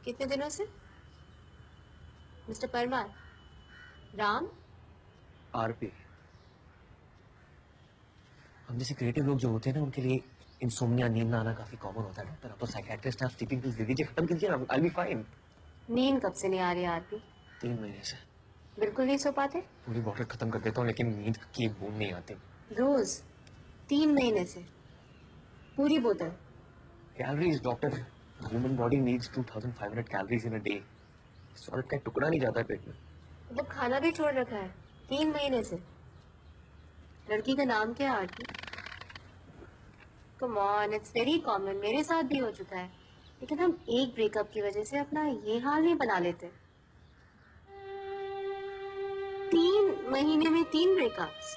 कितने दिनों से? मिस्टर परमार? राम? आरपी। हम जैसे क्रिएटिव लोग जो होते हैं ना, उनके लिए इंसोम्निया, नींद ना आना काफी कॉमन होता है डॉक्टर। आप तो साइकियाट्रिस्ट हैं, आप स्लीपिंग पिल्स दे दीजिए, खत्म कीजिए ना, आई विल बी फाइन। नींद कब से नहीं आ रही आरती? 3 महीने से बिल्कुल नहीं सो पाते? पूरी बॉटल खत्म कर देता हूँ, लेकिन नींद की एक बूंद नहीं आती। रोज? 3 महीने से पूरी बोतल? Calories doctor, human body needs 2500 calories in a day. Salt का टुकड़ा नहीं जाता है पेट में। मतलब खाना भी छोड़ रखा है 3 महीने से? लड़की का नाम क्या है Aarti? Come on, it's very common, मेरे साथ भी हो चुका है। लेकिन हम एक ब्रेकअप की वजह से अपना ये हाल नहीं बना लेते। 3 महीने में 3 ब्रेकअप्स?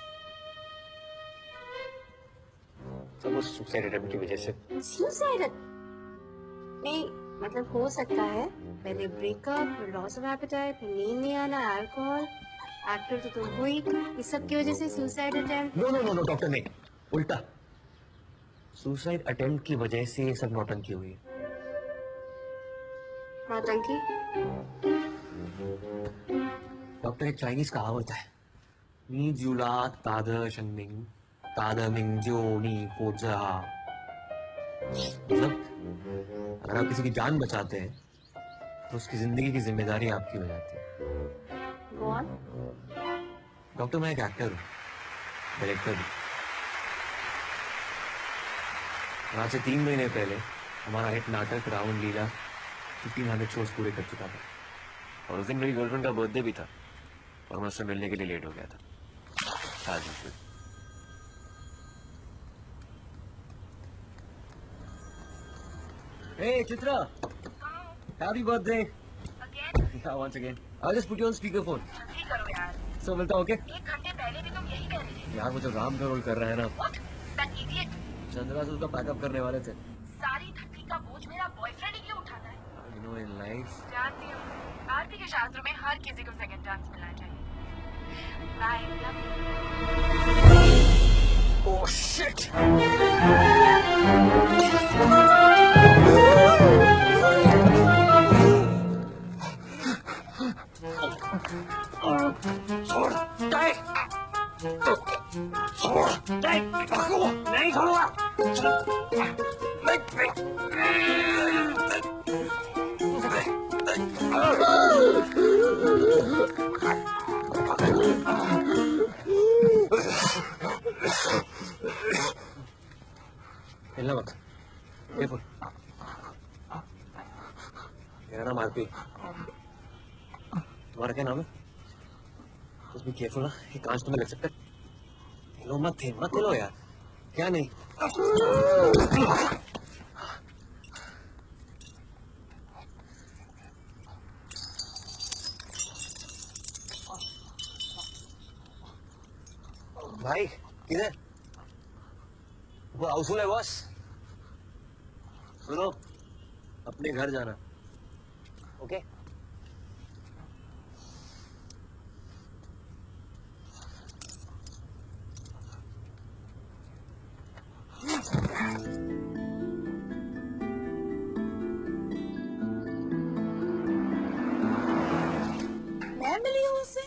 सब उस सुसाइड अटेम्प्ट की वजह से। सुसाइड? नहीं, मतलब हो सकता है पहले ब्रेकअप, लॉस ऑफ एपेटाइट, नींद नहीं आना, अल्कोहल। एक्टर तो तुम हो ही, इस सब की वजह से suicide attempt. No no no no doctor, नहीं, उल्टा। सुसाइड अटेम्प्ट की वजह से ये सब नौटंकी हुई है। नौटंकी? डॉक्टर, एक चाइनीज कहावत है, नी जूला ताद शंगमिंग ताद मिंग जो नी फोजा। मतलब अगर आप किसी की जान बचाते हैं तो उसकी जिंदगी की जिम्मेदारी आपकी हो जाती है। Go on. डॉक्टर, मैं एक एक्टर हूँ, डायरेक्टर भी। और आज से 3 महीने पहले हमारा हिट नाटक रावण लीला 1500 शोज पूरे कर चुका था। और उस दिन मेरी गर्लफ्रेंड का बर्थडे भी था और मैं उससे मिलने के लिए लेट हो गया था। आज भी। Hey Chitra, happy birthday! Again? Yeah, once again. I'll just put you on speakerphone. जल्दी करो यार। So मिलता हूँ, okay? 1 घंटे पहले भी तुम यही कह रहे थे। यार वो जो राम का रोल कर रहा है ना, What? That idiot? चंद्रासुर का पैकअप करने वाले थे। सारी धरती का बोझ मेरा बॉयफ्रेंड ही क्यों उठाता है? You know in life. जानती हूँ, आरती के शास्त्रों में हर किसी को सेकंड चांस मिलना चाहिए। Bye, love you. Oh shit! छोड़, टाइट! छोड़, टाइट! पकड़ो, नहीं छोड़ूंगा। हिलना मत, केयरफुल। मेरा नाम आरपी। तुम्हारा क्या नाम है? कुछ भी केयरफुल ना, ये कांच तुम्हें लग सकता है। हिलो मत, हिलो यार। क्या नहीं? भाई किधर? वो हाउसफुल है बॉस। सुनो, अपने घर जाना, ओके? मैं मिली हूँ उससे?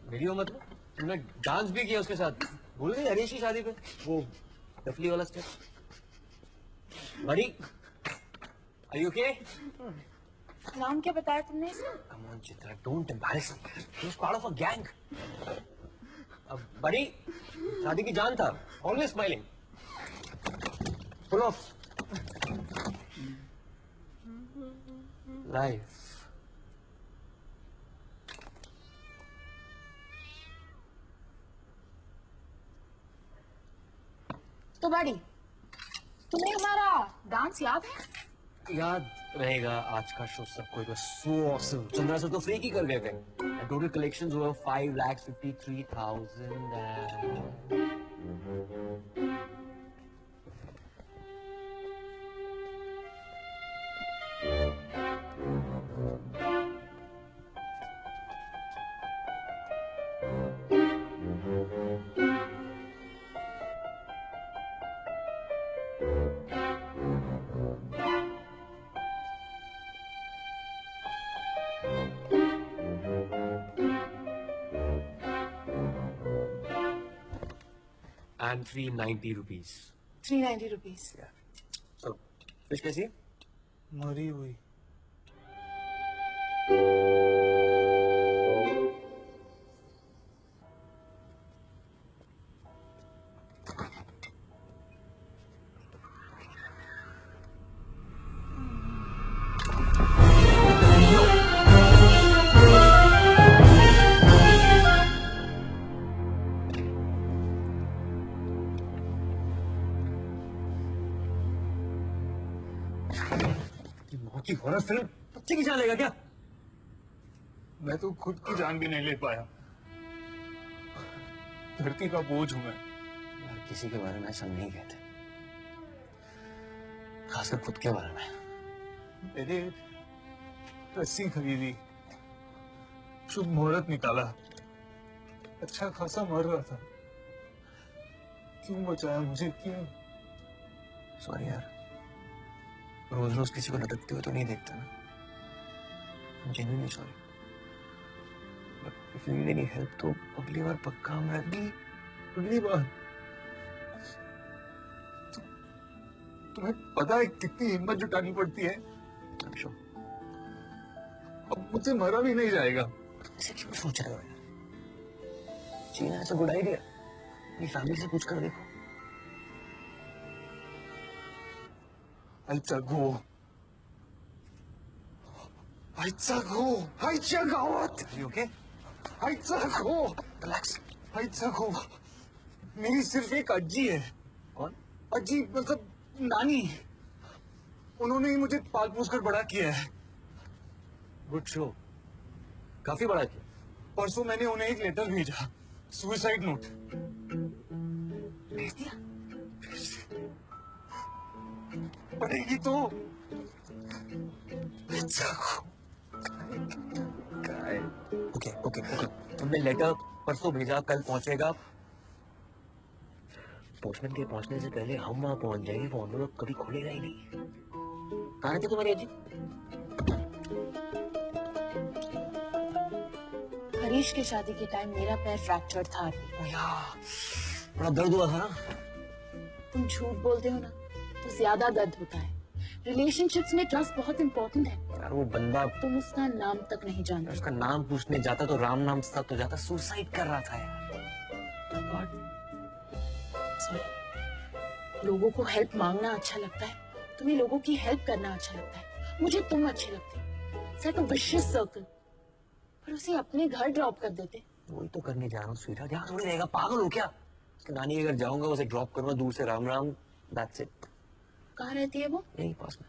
वीडियो मतलब तुमने डांस भी किया उसके साथ। भूल गई हरीश की शादी पे वो डफली वाला स्टेप? बड़ी, आर यू ओके? नाम क्या बताया तुमने इसका? Come on Chitra, don't embarrass me, he was part of a gang. अब बड़ी शादी की जान था, always smiling, full of life. तो बड़ी, तुम्हें हमारा डांस याद है? याद रहेगा, आज का शो सबको it was so awesome. Chandra sir तो फ्री की कर गए थे। टोटल कलेक्शंस हुआ 5,53,000 and And 390 rupees. 390 rupees. Yeah. So, fish कैसी है? मरी हुई। मौत की हॉरर फिल्म बच्चे की जान लेगा क्या? मैं तो खुद की जान भी नहीं ले पाया। धरती का बोझ हूं मैं। यार किसी के बारे में ऐसा नहीं कहते, खासकर खुद के बारे में। मैंने रस्सी खरीदी, शुभ मुहूर्त निकाला, अच्छा खासा मर रहा था। क्यों बचाया मुझे, क्यों? सॉरी यार, रोज रोज किसी को लटकते हुए तो नहीं देखता ना। Genuinely sorry, but if you need any help तो अगली बार पक्का हम अगली बार तुम्हें पता है कितनी हिम्मत जुटानी पड़ती है? sure. अब मुझसे मरा भी नहीं जाएगा। ऐसे क्यों सोच रहे हो यार? जीना ऐसा गुड आइडिया। अपनी फैमिली से पूछ कर देखो। रिलैक्स। मेरी सिर्फ एक अज्जी है। कौन? अज्जी मतलब नानी। उन्होंने ही मुझे पाल पोस कर बड़ा किया है। गुड शो, काफी बड़ा किया। परसों मैंने उन्हें एक लेटर भेजा, सुसाइड नोट। भेज दिया? पढ़ेगी तो ओके ओके ओके, तुमने लेटर परसों भेजा, कल पहुंचेगा। पोस्टमैन के पहुंचने से पहले हम वहां पहुंच जाएंगे, वो एनवेलप कभी खोलेगा ही नहीं। कहाँ रहती तुम्हारी अजी? हरीश की शादी के टाइम मेरा पैर फ्रैक्चर था। ओ यार, बड़ा दर्द हुआ था ना? तुम झूठ बोलते हो ना तो ज्यादा दर्द होता है। रिलेशनशिप्स में ट्रस्ट बहुत इंपॉर्टेंट है। यार वो बंदा, तुम उसका नाम तक नहीं जानते। उसका नाम पूछने जाता तो राम नाम तक तो जाता, सुसाइड कर रहा था यार। सॉरी। लोगों को हेल्प मांगना अच्छा लगता है, तुम्हें लोगों की हेल्प करना अच्छा लगता है। मुझे तुम अच्छे लगते हो। It's like a vicious circle. पर उसे अपने घर ड्रॉप कर देते। वही तो करने जा रहा हूँ स्वीटहार्ट। यहाँ थोड़ी रहेगा, पागल हो क्या? उसकी नानी के घर जाऊंगा, उसे ड्रॉप करूंगा, दूर से राम राम, दैट्स इट। कहाँ रहती है वो? यही पास में।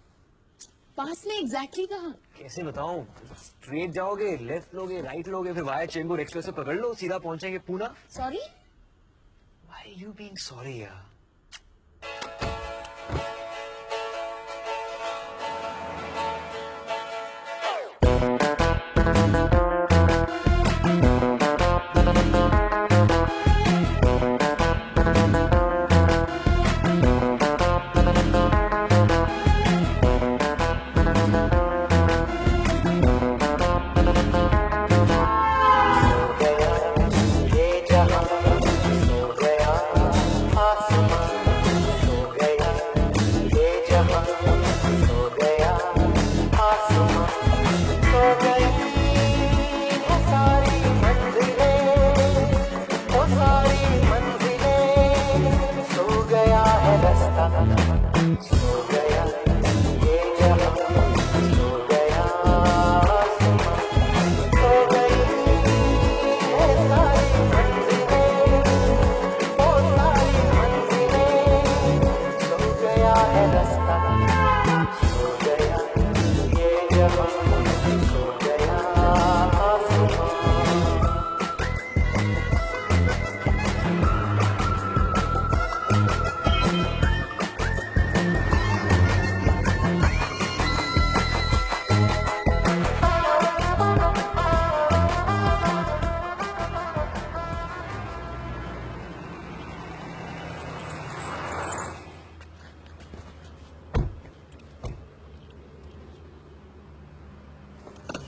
पास में एग्जैक्टली कहाँ? कैसे बताऊं? स्ट्रेट जाओगे, लेफ्ट लोगे, राइट लोगे, फिर वाया चेंबूर एक्सप्रेस से पकड़ लो, सीधा पहुंचेंगे Poona. Sorry? Why are you being sorry यार?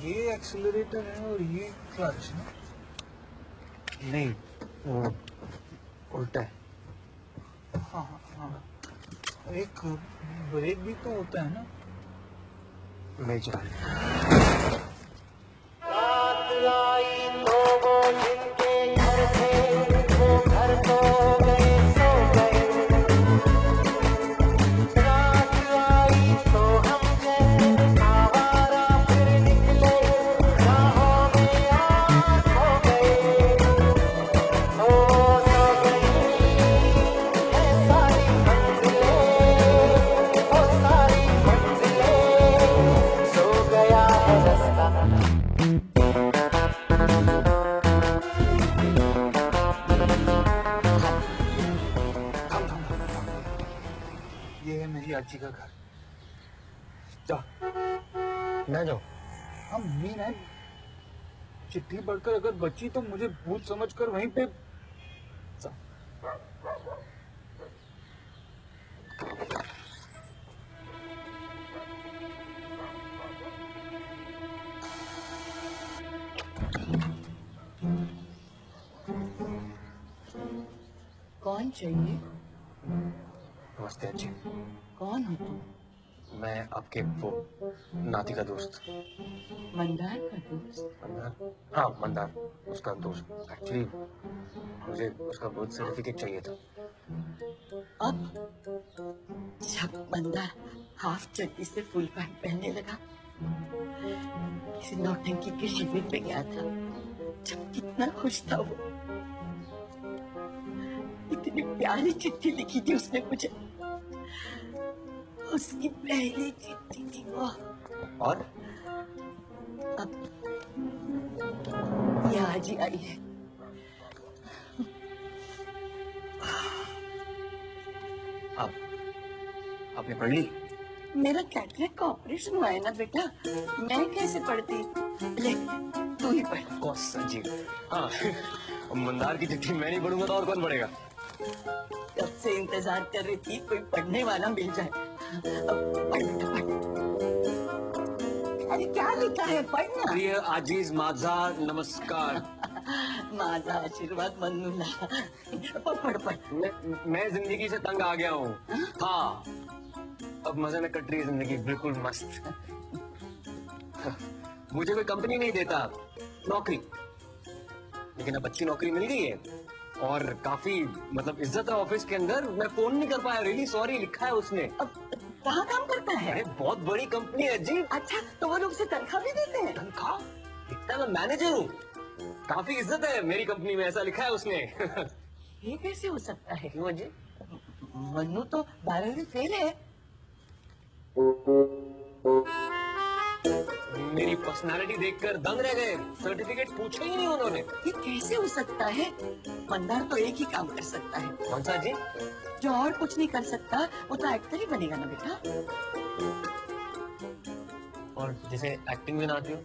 ये एक्सीलरेटर है और ये क्लच ना? नहीं, वो उल्टा है। हाँ हाँ हाँ। एक ब्रेक भी तो होता है ना? मैं चला। ये है मेरी आजी का घर। जा। मैं जाऊँ? हम मीन है, चिट्ठी पढ़कर अगर बची तो मुझे भूत समझकर वहीं पे जा। कौन चाहिए? नमस्ते अज्जी। कौन हो तुम? मैं आपके वो नाती का दोस्त। मंदार का दोस्त? मंदार? हाँ, मंदार, उसका दोस्त। एक्चुअली मुझे उसका बर्थ सर्टिफिकेट चाहिए था। अब जब मंदार हाफ चड्डी से फुल पैंट पहनने लगा, किसी नौटंकी के शिविर पे गया था, जब कितना खुश था वो। इतनी प्यारी चिट्ठी लिखी थी उसने मुझे, उसकी पहली चिट्ठी थी वो। और अब ये आज ही आई है। आप आपने पढ़ ली? मेरा कैटरेक्ट का ऑपरेशन हुआ है ना बेटा, मैं कैसे पढ़ती? ले तू ही पढ़। कोर्स जी। हाँ, मंदार की चिट्ठी मैं नहीं पढ़ूंगा तो और कौन पढ़ेगा? कब से इंतजार कर रही थी कोई पढ़ने वाला मिल जाए। अब पढ़ बेटा पढ़। अरे क्या लिखा है, पढ़ना। प्रिय आजीज माझा नमस्कार। माझा आशीर्वाद मन्नूला। पढ़ पढ़ पढ़। मैं जिंदगी से तंग आ गया हूँ। हाँ, अब मजे में कट रही है जिंदगी, बिल्कुल मस्त। मुझे कोई कंपनी नहीं देता नौकरी, लेकिन अब अच्छी नौकरी मिल गई है और काफी मतलब इज्जत है ऑफिस के अंदर। मैं फोन नहीं कर पाया, रियली सॉरी, लिखा है उसने। अब कहाँ काम करता है? अरे बहुत बड़ी कंपनी है जी। अच्छा, तो वो लोग उसे तनख्वाह भी देते हैं? तनख्वाह? लिखता है मैं मैनेजर हूँ, काफी इज्जत है मेरी कंपनी में, ऐसा लिखा है उसने। ये कैसे हो सकता है? क्यों जी? मन्नू तो 12वीं फेल है। मेरी पर्सनालिटी देखकर दंग रह गए, सर्टिफिकेट पूछा ही नहीं उन्होंने। ये कैसे हो सकता है? मंदार तो एक ही काम कर सकता है। कौन सा जी? जो और कुछ नहीं कर सकता वो तो एक्टर ही बनेगा ना बेटा। और जिसे एक्टिंग में ना आती हो?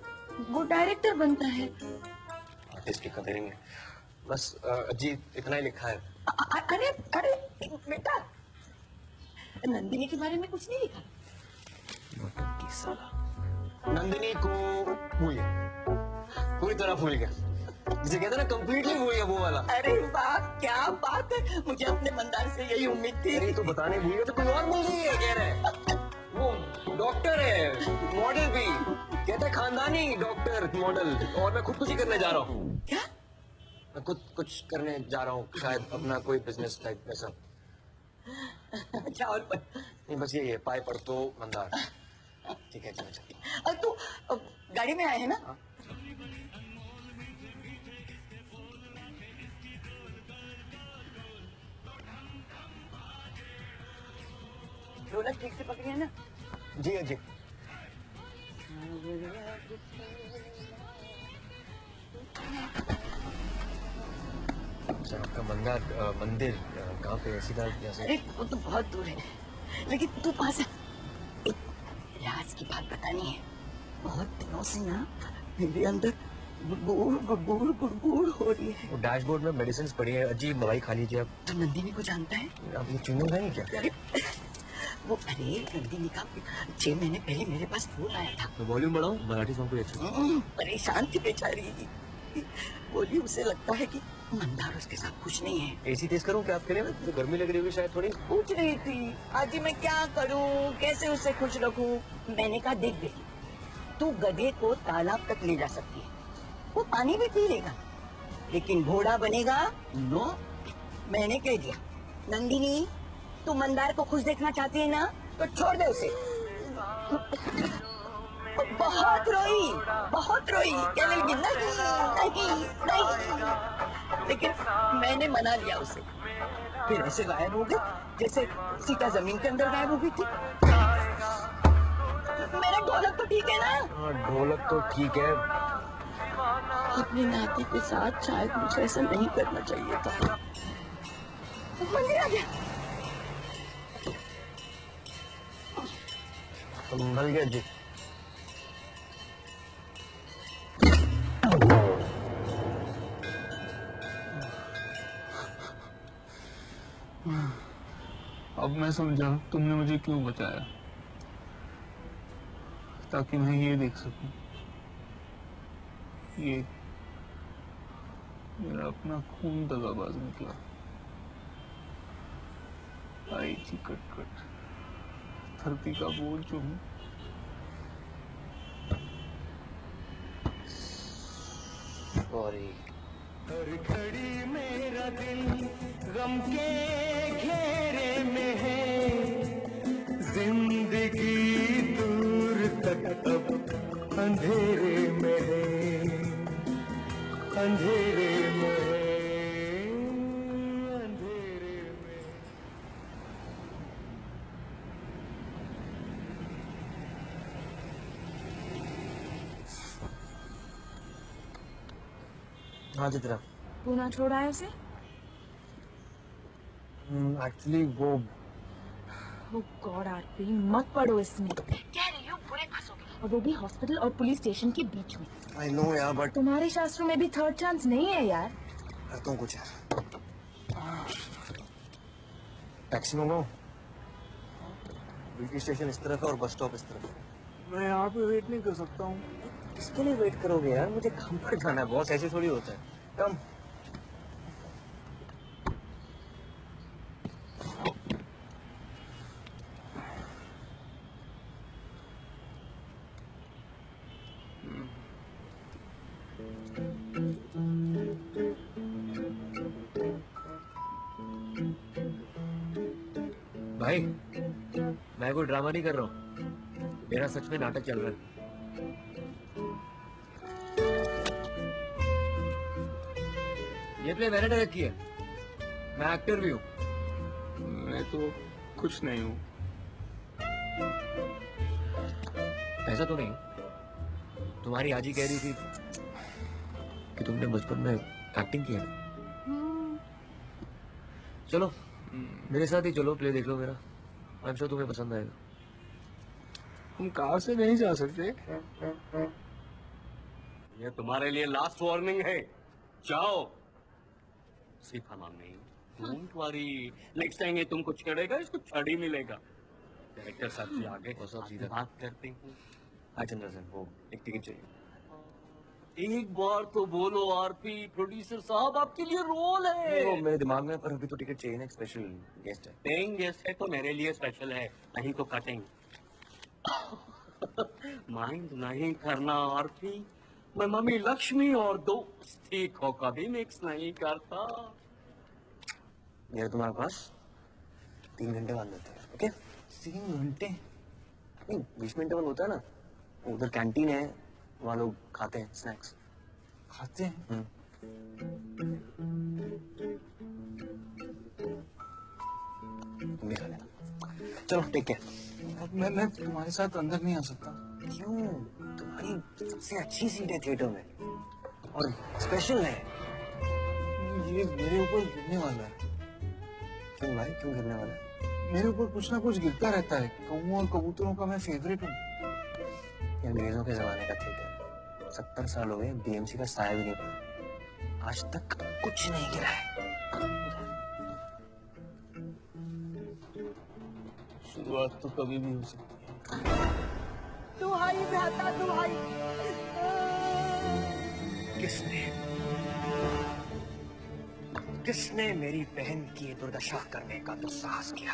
वो डायरेक्टर बनता है। आर्टिस्ट की कदर नहीं है। बस जी इतना ही लिखा है। अरे अरे बेटा, नंदिनी के बारे में कुछ नहीं लिखा? नंदिनी को भूल गया, पूरी तरह भूल गया, जिसे कहते हैं ना कंप्लीटली भूल गया, वो वाला। अरे वाह, क्या बात है, मुझे अपने मंदार से यही उम्मीद थी। अरे तो बताने भूल गया तो कोई और भूल गई है, कह रहे वो डॉक्टर है, मॉडल भी, कहते हैं खानदानी डॉक्टर मॉडल। और मैं खुदकुशी करने जा रहा हूँ। क्या? मैं कुछ करने जा रहा हूँ, शायद अपना कोई बिजनेस टाइप ऐसा। अच्छा, और नहीं बस ये पाए पढ़ तो मंदार। ठीक है, चलो चलो। तू गाड़ी में आए है ना? ढोलक ठीक से पकड़ी है ना? जी जी। अच्छा, आपका मंदिर कहाँ पे है? सीधा जैसे? अरे वो तो बहुत दूर है, लेकिन तू पास है। इलाज की बात बतानी है। बहुत दिनों से ना मेरे अंदर गुड़गुड़ हो रही है। वो डैशबोर्ड में मेडिसिन पड़ी है, अजीब दवाई खा लीजिए आप। तो नंदिनी को जानता है? आप ये चुनूंगा नहीं क्या? अरे वो अरे नंदिनी का 6 महीने पहले मेरे पास फोन आया था। तो वॉल्यूम बढ़ाओ, मराठी सॉन्ग कोई अच्छा। परेशान थी बेचारी। बोली उसे लगता है कि मंदार उसके साथ खुश नहीं है। एसी तेज करूं क्या आपके लिए? तो गर्मी लग रही होगी शायद थोड़ी। पूछ रही थी आज मैं क्या करूं, कैसे उसे खुश रखूं। मैंने कहा देख बेटी, तू गधे को तालाब तक ले जा सकती है, वो पानी भी पी लेगा, लेकिन घोड़ा बनेगा नो। मैंने कह दिया नंदिनी, तू मंदार को खुश देखना चाहती है ना, तो छोड़ दे उसे। बहुत रोई, बहुत रोई, कहने लगी नहीं नहीं नहीं, लेकिन मैंने मना लिया उसे। फिर ऐसे गायब हो गई जैसे सीता जमीन के अंदर गायब हो गई थी। मेरा ढोलक तो ठीक है ना? हाँ ढोलक तो ठीक है। अपनी नाती के साथ शायद मुझे ऐसा नहीं करना चाहिए था। मंदिर आ गया। संभल गया जी। अब मैं समझा तुमने मुझे क्यों बचाया, ताकि मैं ये देख सकूं। ये मेरा अपना खून दगाबाज निकला। आई थी कट धरती का बोझ जो हूँ। सॉरी। हर घड़ी मेरा दिल गम के घेरे में है, जिंदगी दूर तक अब अंधेरे में है, अंधेरे में है, अंधेरे में। हाँ चित्रा। तू ना छोड़ा है उसे? एक्चुअली वो Oh God, आरपी मत पड़ो इसमें। कह रही हूँ बुरे फंसोगे, और वो भी हॉस्पिटल और पुलिस स्टेशन के बीच में। आई नो यार, बट तुम्हारे शास्त्रों में भी थर्ड चांस नहीं है यार। करता हूँ कुछ यार। टैक्सी मंगाओ। पुलिस स्टेशन इस तरफ है और बस स्टॉप इस तरफ है। मैं यहाँ पे वेट नहीं कर सकता हूँ। किसके लिए वेट करोगे यार? मुझे काम पर जाना है बॉस, ऐसे थोड़ी होता है। कम। भाई मैं कोई ड्रामा नहीं कर रहा हूँ, मेरा सच में नाटक चल रहा है। ये प्ले मैंने डायरेक्ट किया, मैं एक्टर भी हूँ। मैं तो कुछ नहीं हूँ। ऐसा तो नहीं, तुम्हारी आजी कह रही थी कि तुमने बचपन में एक्टिंग किया। चलो मेरे साथ ही चलो, प्ले देख लो मेरा, आई एम श्योर तुम्हें पसंद आएगा। हम कार से नहीं जा सकते। ये तुम्हारे लिए लास्ट वार्निंग है, जाओ। सिर्फ हमाम नहीं, डोंट वरी, नेक्स्ट टाइम ये तुमको छेड़ेगा, इसको छड़ ही मिलेगा। डायरेक्टर साहब से आगे वो सब सीधा। बात करते हैं। हाँ चंद्रसेन, वो एक टिकट चाहिए। एक बार तो बोलो आरपी, प्रोड्यूसर साहब आपके लिए रोल है। वो मेरे दिमाग में, पर अभी तो टिकट चाहिए ना, एक स्पेशल गेस्ट है। पेइंग गेस्ट है तो मेरे लिए स्पेशल है, नहीं तो कटिंग। माइंड नहीं करना आरपी, मैं मम्मी लक्ष्मी और दोस्ती को कभी मिक्स नहीं करता। मेरे तुम्हारे पास 3 घंटे बाद मिलते हैं, ओके? 3 घंटे? नहीं 20 मिनट बाद होता है ना, उधर कैंटीन है, वहाँ लोग खाते हैं स्नैक्स। खाते हैं? तुम भी खा लेना। चलो टेक केयर। अब मैं तुम्हारे साथ अंदर नहीं आ सकता। क्यों? तुम्हारी सबसे अच्छी सीट है थिएटर में और स्पेशल है। ये मेरे ऊपर गिरने वाला है। क्यों भाई, क्यों गिरने वाला है? मेरे ऊपर कुछ ना कुछ गिरता रहता है। कौओं और कबूतरों का मैं फेवरेट हूँ। ये अंग्रेजों के जमाने का थिएटर, 70 साल हो गए, बीएमसी का साया भी नहीं पड़ा, आज तक कुछ नहीं गिरा है। शुरुआत तो कभी भी हो सकती है। दुहाई भ्राता दुहाई। किसने मेरी बहन की दुर्दशा करने का दुस्साहस किया?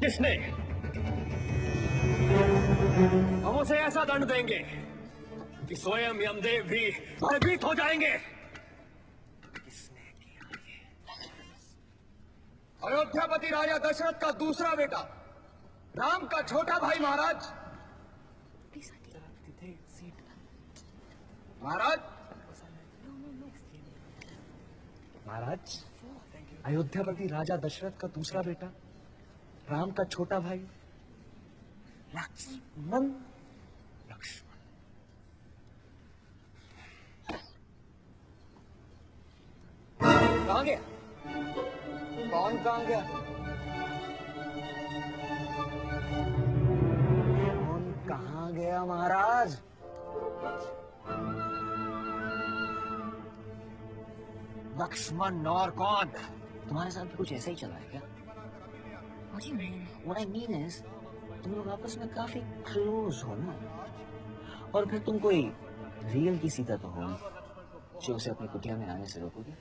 किसने? हम उसे ऐसा दंड देंगे कि स्वयं यमदेव भी भयभीत हो जाएंगे। किसने किया ये? अयोध्यापति राजा दशरथ का दूसरा बेटा, राम का छोटा भाई महाराज। महाराज, अयोध्यापति राजा दशरथ का दूसरा बेटा, राम का छोटा भाई लक्ष्मण। कहाँ गया? कौन कहाँ गया? कौन कहाँ गया महाराज? लक्ष्मण और कौन? तुम्हारे साथ भी कुछ ऐसा ही चला है क्या? What do you mean? What I mean is, तुम लोग आपस में काफी क्लोज हो ना, और फिर तुम कोई रियल की सीता तो हो जो उसे अपनी कुटिया में आने से रोकोगे।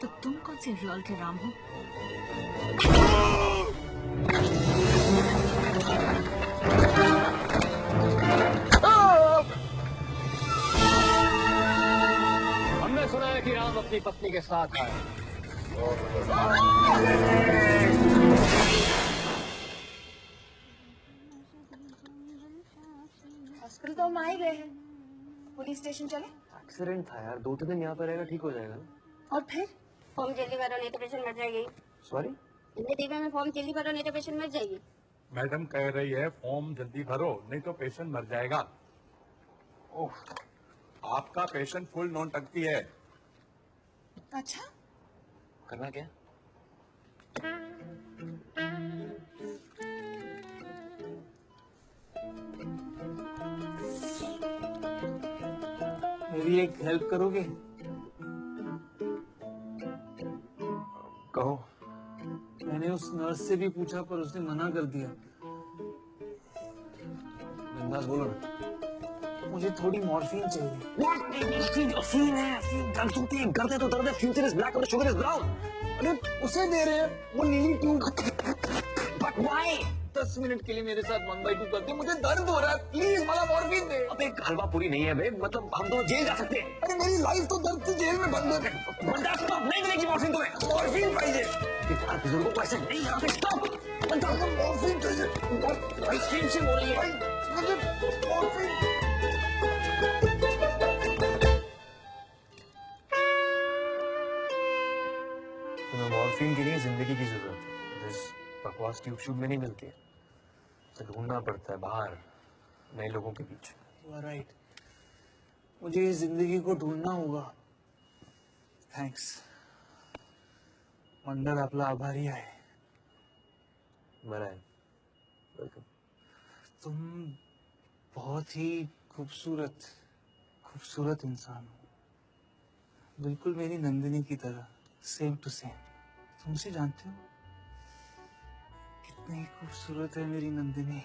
तो तुम कौन से रियल के राम हो? हमने सुना है कि राम अपनी पत्नी के साथ आए। हॉस्पिटल तो हम आ ही गए हैं, पुलिस स्टेशन चले? एक्सीडेंट था यार, 2 दिन यहाँ पर रहेगा, ठीक हो जाएगा। और फिर फॉर्म जल्दी भरो नहीं तो पेशेंट मर जाएगी। सॉरी, हिंदी टीवी में फॉर्म जल्दी भरो नहीं तो पेशेंट मर जाएगी। मैडम कह रही है फॉर्म जल्दी भरो नहीं तो पेशेंट मर जाएगा। ओह, आपका पेशेंट फुल नॉन टंकी है। अच्छा, करना क्या? मेरी एक हेल्प करोगे? कहो। मैंने उस नर्स से भी पूछा पर उसने मना कर दिया। बिंदास बोलो ना। मुझे थोड़ी मॉर्फिन चाहिए। करते तो दर्द है, फ्यूचर इज ब्लैक और शुगर इज ब्राउन। अरे उसे दे रहे हैं, वो नीली ट्यूब। But why? 10 मिनट के लिए मेरे साथ 1/2 करते, मुझे दर्द हो रहा है, प्लीज मला मॉर्फिन दे। अब एक हलवा पूरी नहीं है बे, मतलब हम तो जेल जा सकते हैं। अरे मेरी लाइफ तो दर्द की जेल में बंद है। बर्दाश्त तो नहीं मिलेगी मॉर्फिन तुम्हें। मॉर्फिन चाहिए, बुजुर्गों को ऐसे नहीं यहाँ पे स्टॉप। मॉर्फिन चाहिए। आइसक्रीम से हो रही है। मुझे मॉर्फिन। तुम्हें मॉर्फिन के लिए जिंदगी की जरूरत है। इस बकवास ट्यूब शूब में नहीं मिलती है, उसे ढूंढना पड़ता है बाहर, नए लोगों के बीच। You are right. मुझे इस जिंदगी को ढूंढना होगा। थैंक्स मंडल, आपला आभारी आहे। मरा है। वेलकम। तुम बहुत ही खूबसूरत इंसान हो, बिल्कुल मेरी नंदिनी की तरह, सेम टू सेम। तुम उसे जानते हो? कितनी खूबसूरत है मेरी नंदिनी।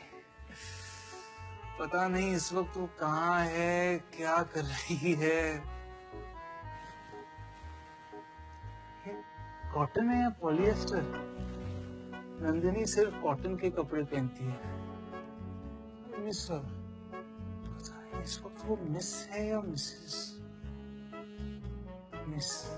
पता नहीं इस वक्त वो कहाँ है, क्या कर रही है। ये कॉटन है या पॉलिएस्टर? नंदिनी सिर्फ कॉटन के कपड़े पहनती है। Miss her। पता नहीं इस वक्त वो मिस है या Mrs? Mrs.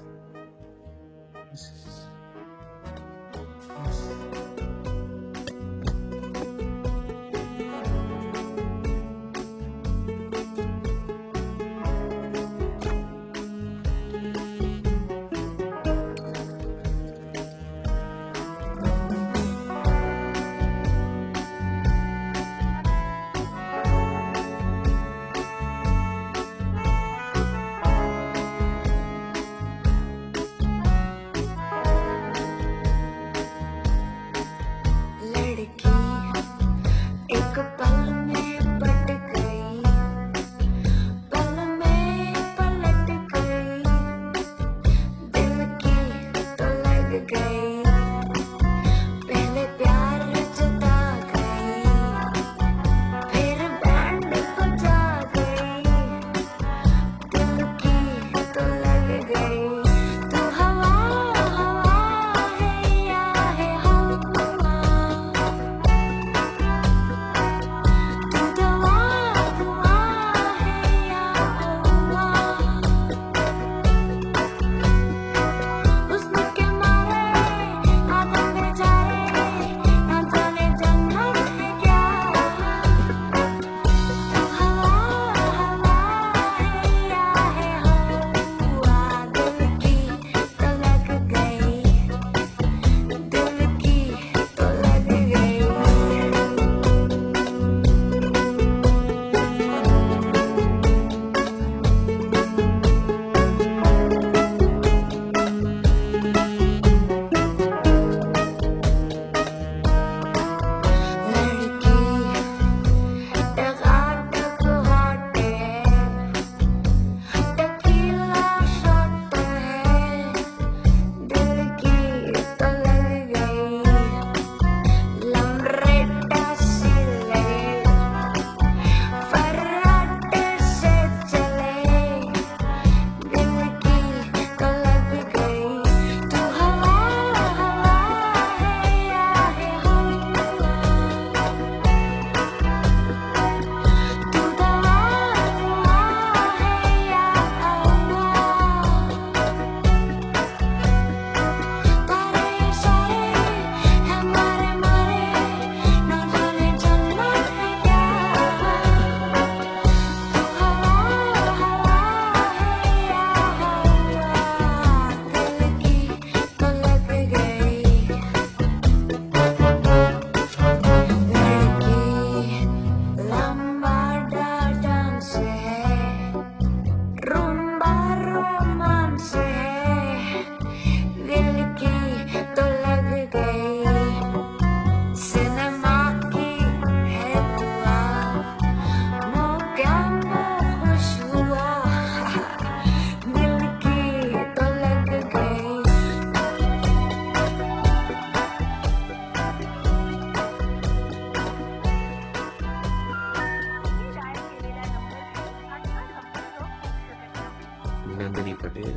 Nandini Patel,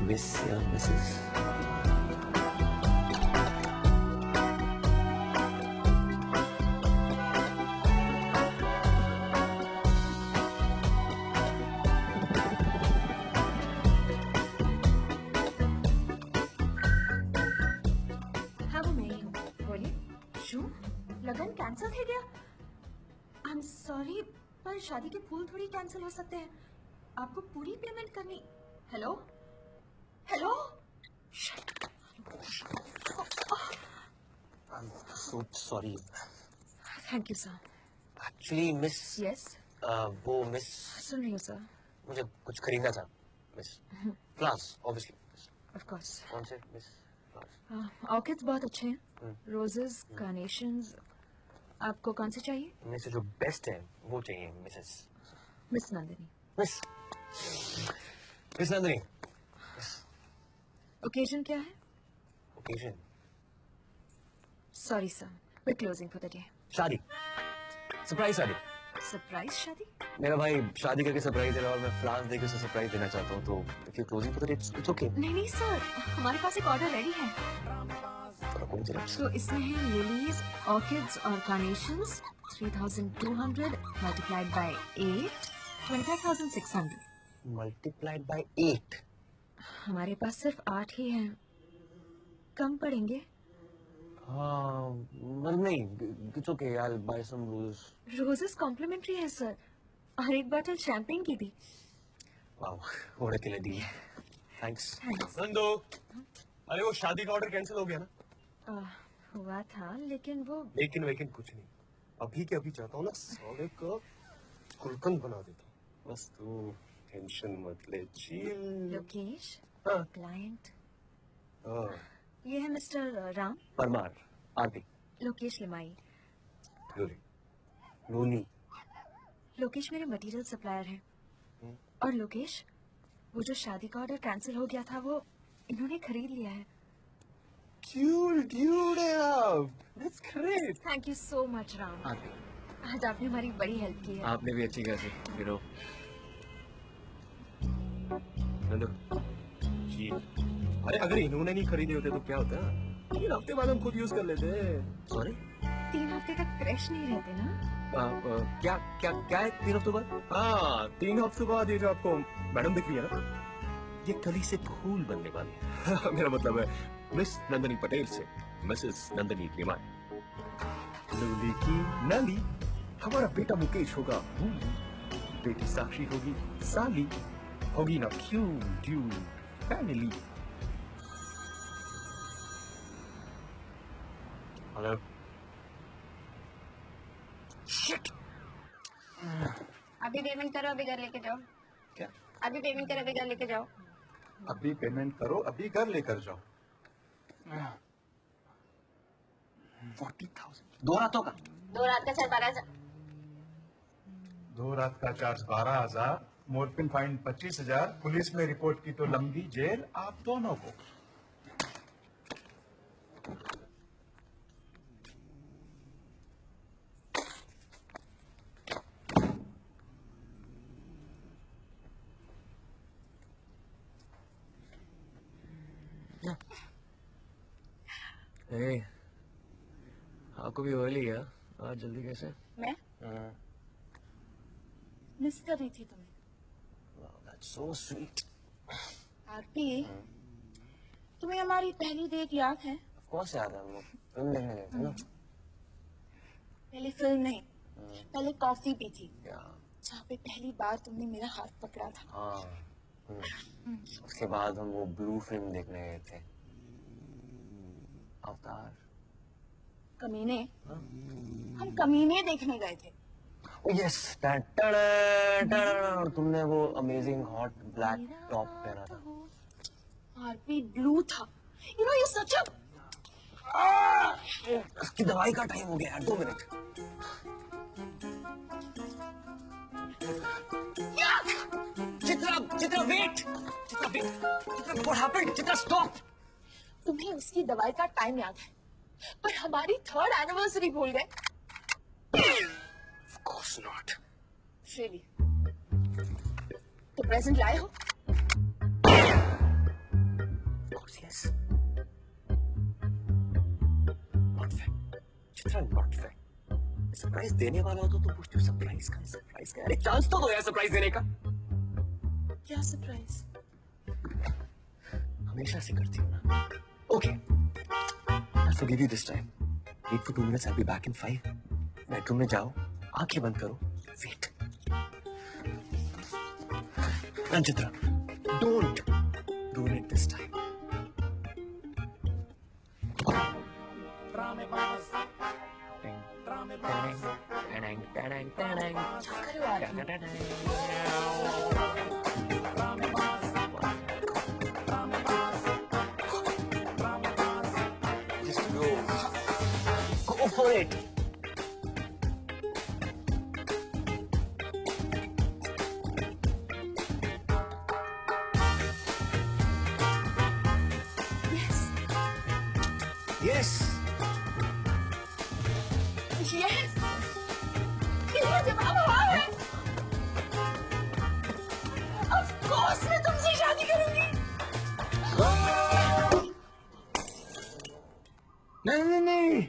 miss या मिसेस? हाँ वो मैं ही हूँ, बोलिए। शू लगन कैंसिल हो गया? आई एम सॉरी, पर शादी के फूल थोड़ी कैंसिल हो सकते हैं। आपको पूरी पेमेंट करनी। Hello hello, So sorry. Thank you sir. Actually, miss yes, वो मिस सुन रही हूँ सर। मुझे कुछ खरीदना था, miss. Flowers, obviously. Of course. कौन से मिस? फ्लावर्स। ऑर्किड्स बहुत अच्छे हैं, रोजेस, कार्नेशंस। आपको कौन से चाहिए? इनमें से जो बेस्ट है वो चाहिए, Mrs. Miss Nandini. Miss Miss Nandini. Occasion क्या है? Occasion sorry sir, we closing for the day. शादी, सरप्राइज शादी। सरप्राइज शादी? मेरा भाई शादी करके सरप्राइज दे रहा है और मैं फ्लावर्स देकर उसे सरप्राइज देना चाहता हूँ, तो if you closing for the day it's okay. नहीं नहीं सर, हमारे पास एक ऑर्डर रेडी है। तो इसमें है लिलीज, ऑर्किड्स और कार्नेशंस। 3200 मल्टीप्लाइड बाय 8, 25,600। Multiplied by 8। हमारे पास सिर्फ 8 ही हैं, कम पड़ेंगे। हाँ मतलब नहीं, it's okay, I will buy some roses. Roses complimentary है सर, और एक बोतल शैंपेन की भी। Wow, what a killer deal. Thanks. Thanks. Nando, अरे वो शादी का ऑर्डर कैंसिल हो गया ना? हुआ था, लेकिन वो लेकिन वेकिन कुछ नहीं, अभी के अभी चाहता हूँ ना साले का गुलकंद बना देता हूँ। बस तू टेंशन मत ले, चिल। लोकेश, हाँ। क्लाइंट। हाँ, ये है मिस्टर राम। परमार, आरती, लोकेश लिमाई। लोली। लोनी। लोकेश मेरे मटेरियल सप्लायर हैं। और लोकेश, वो जो शादी का ऑर्डर कैंसिल हो गया था वो इन्होंने खरीद लिया है। Cool, dude, that's great. Thank you so much Ram, Aarti, आज आपने हमारी बड़ी हेल्प की है। आपने भी अच्छी खासी, यू नो। नंदू, जी। अरे अगर इन्होंने नहीं खरीदे होते तो क्या होता? 3 हफ्ते बाद हम खुद यूज कर लेते। सॉरी। 3 हफ्ते तक फ्रेश नहीं रहते ना? क्या क्या क्या है 3 हफ्तों बाद? हाँ, 3 हफ्ते बाद ये जो आपको मैडम दिख रही है ना, ये कली से फूल बनने वाली है। मेरा मतलब है मिस नंदिनी पटेल से मिसेस नंदिनी लिमाई। लूली की नली, हमारा बेटा मुकेश होगा मूली, बेटी साक्षी होगी साली, होगी ना क्यूट फैमिली। हेलो। शिट। अभी पेमेंट करो, अभी घर लेके जाओ। क्या? अभी पेमेंट करो, अभी घर लेके जाओ। अभी पेमेंट करो, अभी घर लेकर जाओ। 40,000 2 रातों का? 2 रात का 12,000। 2 रात का चार्ज 12,000, मोरफिन फाइन 25,000, पुलिस में रिपोर्ट की तो लंबी जेल आप दोनों को। ए, आपको भी अर्ली है आज, जल्दी कैसे? मैं मिस कर रही थी तुम्हें। Wow, that's so sweet. आरती, तुम्हें हमारी पहली डेट याद है? Of course याद है, वो फिल्म देखने गए थे ना। पहले फिल्म नहीं, पहले कॉफी पी थी, क्या? जहाँ पे पहली बार तुमने मेरा हाथ पकड़ा था। हाँ। उसके बाद हम वो ब्लू फिल्म देखने गए थे, अवतार। कमीने, हम कमीने देखने गए थे। यस, तुमने वो अमेजिंग हॉट ब्लैक टॉप पहना था। आरपी ब्लू था। यू नो, ये सच। उसकी दवाई का टाइम हो गया यार, 2 minute. Chitra, Chitra wait, Chitra wait, Chitra what happened? Chitra stop. तुम्हें उसकी दवाई का टाइम याद है, पर हमारी 3rd एनिवर्सरी भूल गए। Of course not. Really? तो प्रेजेंट लाए हो? Chitra not fair. सरप्राइज देने वाला हो तो पूछती हूँ सरप्राइज का अरे चांस तो दो यार सरप्राइज देने का। क्या सरप्राइज? हमेशा से करती हूँ ना। Okay, I'll forgive you this time. Wait for 2 minutes. I'll be back in 5. Bedroom में जाओ, आंखें बंद करो, wait. Chitra, don't ruin it this time. Just go for it. Yes. Yes! ये जवाब हुआ है। Of course मैं तुमसे शादी करूंगी। नहीं।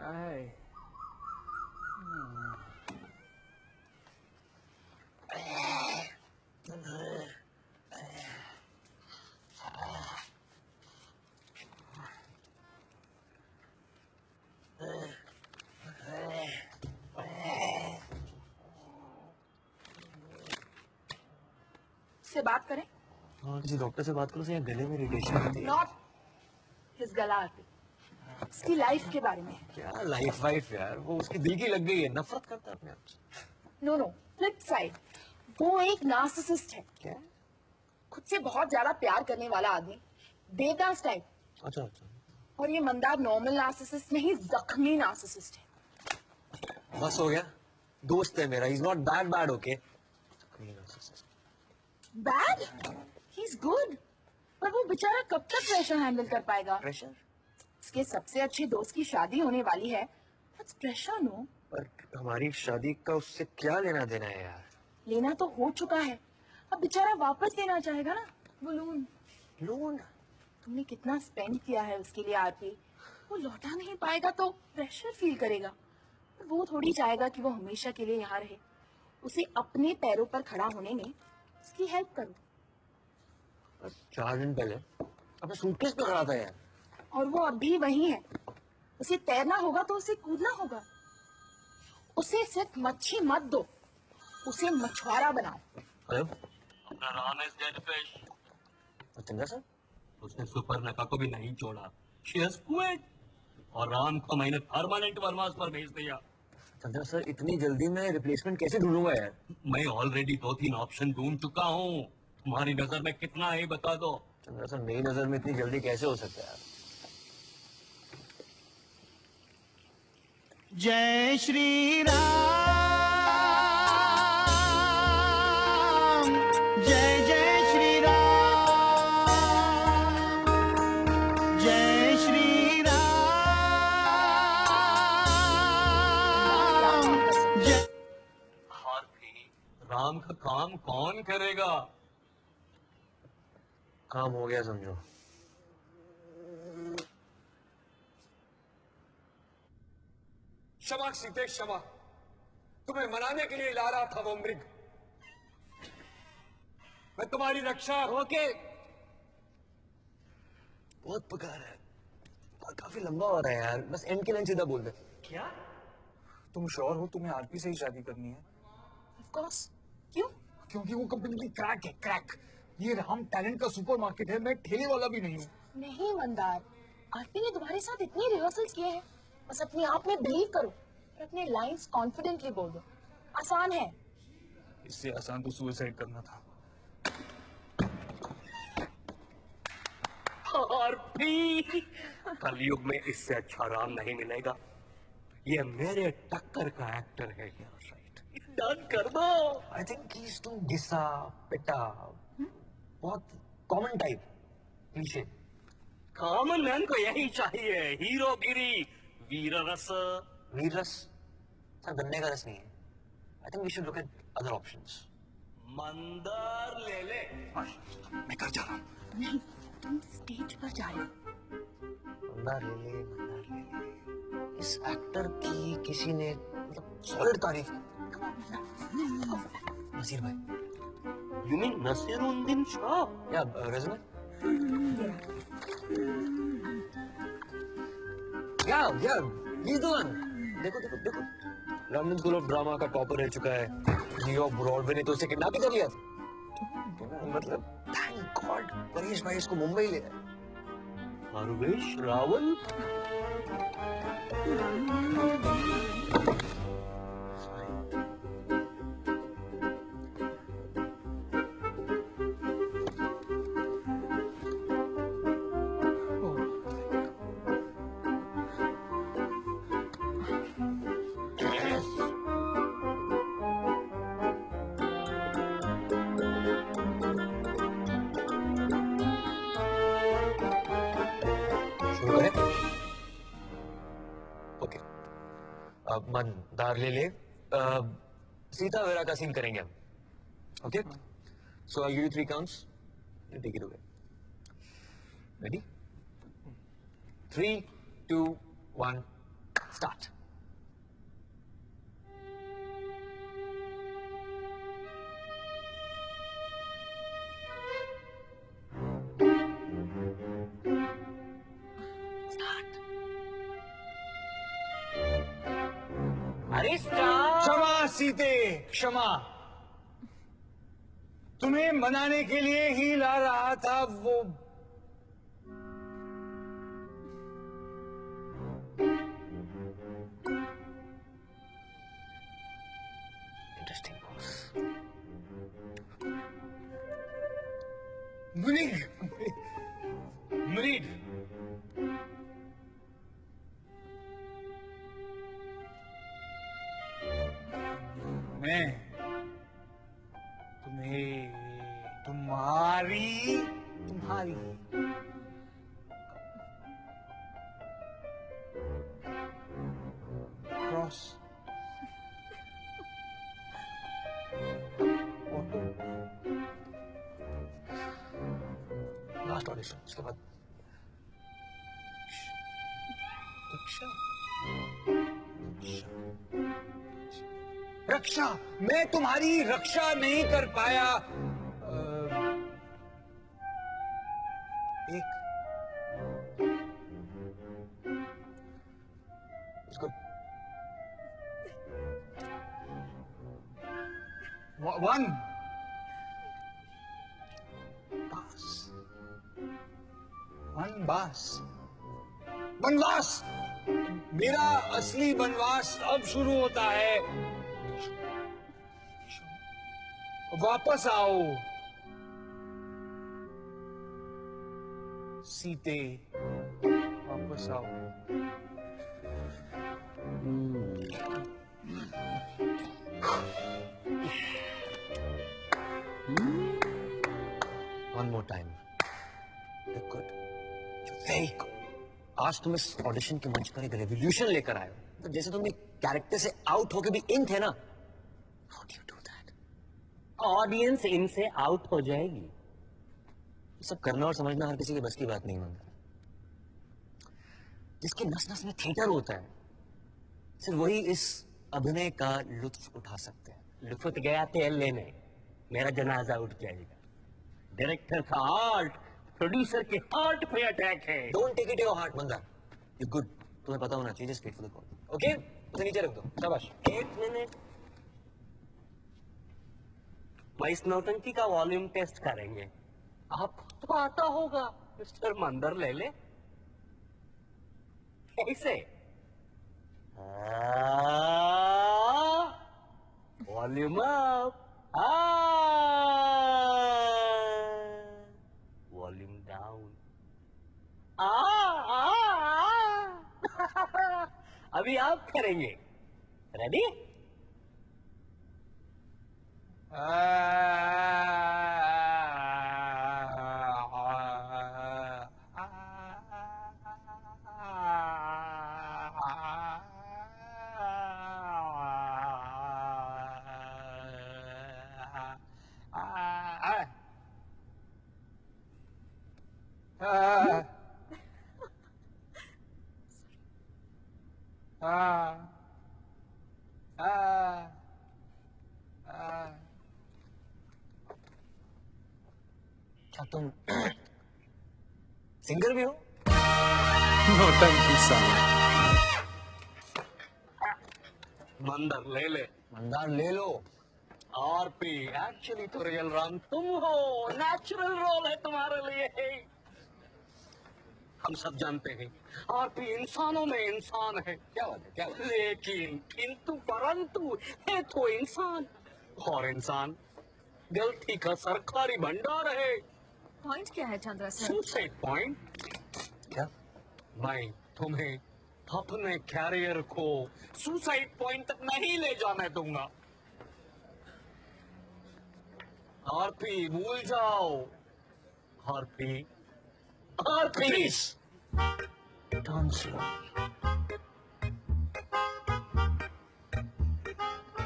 Ay. से बात करें? हाँ, किसी डॉक्टर से बात करो, या गले में इरिटेशन होती है। Not his गला आरती। उसकी लाइफ के बारे में। क्या लाइफ वाइफ यार, वो उसकी दिल की लग गई है, नफरत करता है अपने आप से। नो फ्लिप साइड, वो एक नार्सिसिस्ट है। क्या? खुद से बहुत ज्यादा प्यार करने वाला आदमी, देवदास टाइप। अच्छा। और ये मंदार नॉर्मल नार्सिसिस्ट नहीं, जख्मी नार्सिसिस्ट है। बस हो गया, दोस्त है मेरा, he's not that bad, okay? Bad? He is good. पर वो बेचारा कब तक प्रेशर हैंडल कर पाएगा? प्रेशर? उसके सबसे अच्छे दोस्त की शादी होने वाली है। That's pressure, no? पर हमारी शादी का उससे क्या लेना देना है यार? लेना तो हो चुका है, अब बेचारा वापस देना चाहेगा ना वो लोन। तुमने कितना स्पेंड किया है उसके लिए आरती, वो लौटा नहीं पाएगा तो प्रेशर फील करेगा। वो थोड़ी चाहेगा कि वो हमेशा के लिए यहाँ रहे। उसे अपने पैरों पर खड़ा होने में उसकी हेल्प करो। 4 दिन पहले अपने सूटकेस पे खड़ा था यार। और वो अब भी वही है। उसे तैरना होगा तो उसे कूदना होगा। उसे सिर्फ मच्छी मत दो, उसे मछुआरा बनाओ। हेलो, अपना Ram is dead fish. Chandra sir, उसने सुपर्णखा को भी नहीं छोड़ा। शी हैज क्विट और राम को मैंने परमानेंट वनवास पर भेज दिया। चंद्रा सर, इतनी जल्दी मैं रिप्लेसमेंट कैसे ढूंढूंगा यार? मैं ऑलरेडी 2-3 ऑप्शन ढूंढ चुका हूँ। तुम्हारी नजर में कितना है बता दो। चंद्रा सर, मेरी नजर में इतनी जल्दी कैसे हो सकता है यार? जय श्री राम, जय जय श्री राम, जय श्री राम, जय। आरती, राम का काम कौन करेगा? काम हो गया समझो। क्षमा सीते क्षमा, तुम्हें मनाने के लिए ला रहा था वो मृग। मैं तुम्हारी रक्षा। ओके, बहुत पकार है, काफी लंबा हो रहा है यार, बस एंड के लाइन सीधा बोल दे। क्या तुम श्योर हो तुम्हें आरपी से ही शादी करनी है? Of course. क्यों? क्योंकि वो कंपनी क्रैक है, क्रैक। ये राम टैलेंट का सुपरमार्केट है, मैं ठेले वाला भी नहीं हूँ। नहीं मंदार, आरती ने तुम्हारे साथ इतने रिहर्सल्स किए हैं, बस अपने आप में बिलीव करो और अपने लाइंस कॉन्फिडेंटली बोल दो। आसान है। इससे आसान तो सुसाइड करना था। आरती, कलयुग में इससे अच्छा राम नहीं मिलेगा। ये मेरे टक्कर का एक्टर है यार, राइट? डन कर दो। I think he is too गिस्सा पिटा, बहुत common type cliche. Common man को यही चाहिए, हीरोगिरी, वीर रस। वीर रस? सर, गन्ने का रस नहीं है। I think we should look at other options. Mandar ले ले। मैं घर जा रहा हूँ। नहीं, तुम स्टेज पर जा रहे हो। मंदार ले ले, मंदार ले ले। इस एक्टर की किसी ने मतलब सॉलिड तारीफ की। नसीर भाई। You mean Naseeruddin Shah? या रेज़मे? या he's the one। देखो देखो देखो, लंदन स्कूल ऑफ ड्रामा का टॉपर रह चुका है। न्यूयॉर्क ब्रॉडवे ने तो उसे किडनैप कर लिया था। मतलब थैंक गॉड परेश भाई इसको मुंबई ले आए। परवेश रावल? शुरू करें? ओके, अब मंदार ले ले। सीता वेरा का सीन करेंगे हम। Okay, so I give you 3 counts, you take it away. Ready? 3, 2, 1, start. अरे स्टार! क्षमा सीते, क्षमा। तुम्हें मनाने के लिए ही ला रहा था वो। Interesting boss. मुनीर, मैं तुम्हें तुम्हारी क्रॉस लास्ट ऑडिशन, उसके बाद रक्षा, मैं तुम्हारी रक्षा नहीं कर पाया। एक उसको वन बास, वनवास। मेरा असली वनवास अब शुरू होता है। वापस आओ सीते, वापस आओ। One more time. Good, very good. आज तुम इस ऑडिशन के मंच पर एक रेवोल्यूशन लेकर आए हो। तो जैसे तुम एक कैरेक्टर से आउट होके भी इन थे ना। How do you do that? Audience इनसे आउट हो जाएगी। ये सब करना और समझना हर किसी के बस की बात नहीं मानता। जिसकी नस नस में थिएटर होता है, सिर्फ वही इस अभिनय का लुत्फ उठा सकते हैं। लुफत गया तेल लेने, मेरा जनाजा उठ जाएगा। डायरेक्टर का हार्ट प्रोड्यूसर के हार्ट पे अटैक है। Don't take it your heart मंदा। यू गुड, तुम्हें पता होना चाहिए। Just wait for the call. Okay, उसे नीचे रख दो। शाबाश। 1 मिनट, मैं इस नौटंकी का वॉल्यूम टेस्ट करेंगे। आपको तो आता होगा मिस्टर मंदर ले ले। कैसे? Volume up, volume down. अभी आप करेंगे। रेडी? अच्छा तुम सिंगर भी हो? नौटंकी साला। मंदर ले ले। मंदार ले लो। आरपी एक्चुअली तो रियल राम तुम हो, नेचुरल रोल है तुम्हारे लिए। हम सब जानते हैं आरपी इंसानों में इंसान है। क्या बात है, क्या बात है? लेकिन किंतु परंतु है तो इंसान, और इंसान गलती का सरकारी भंडार है। पॉइंट क्या है चंद्रा सर? Suicide point. क्या? मैं तुम्हें अपने कैरियर को सुसाइड पॉइंट तक नहीं ले जाने दूंगा। आरपी भूल जाओ। RP RP Please. Turn slow.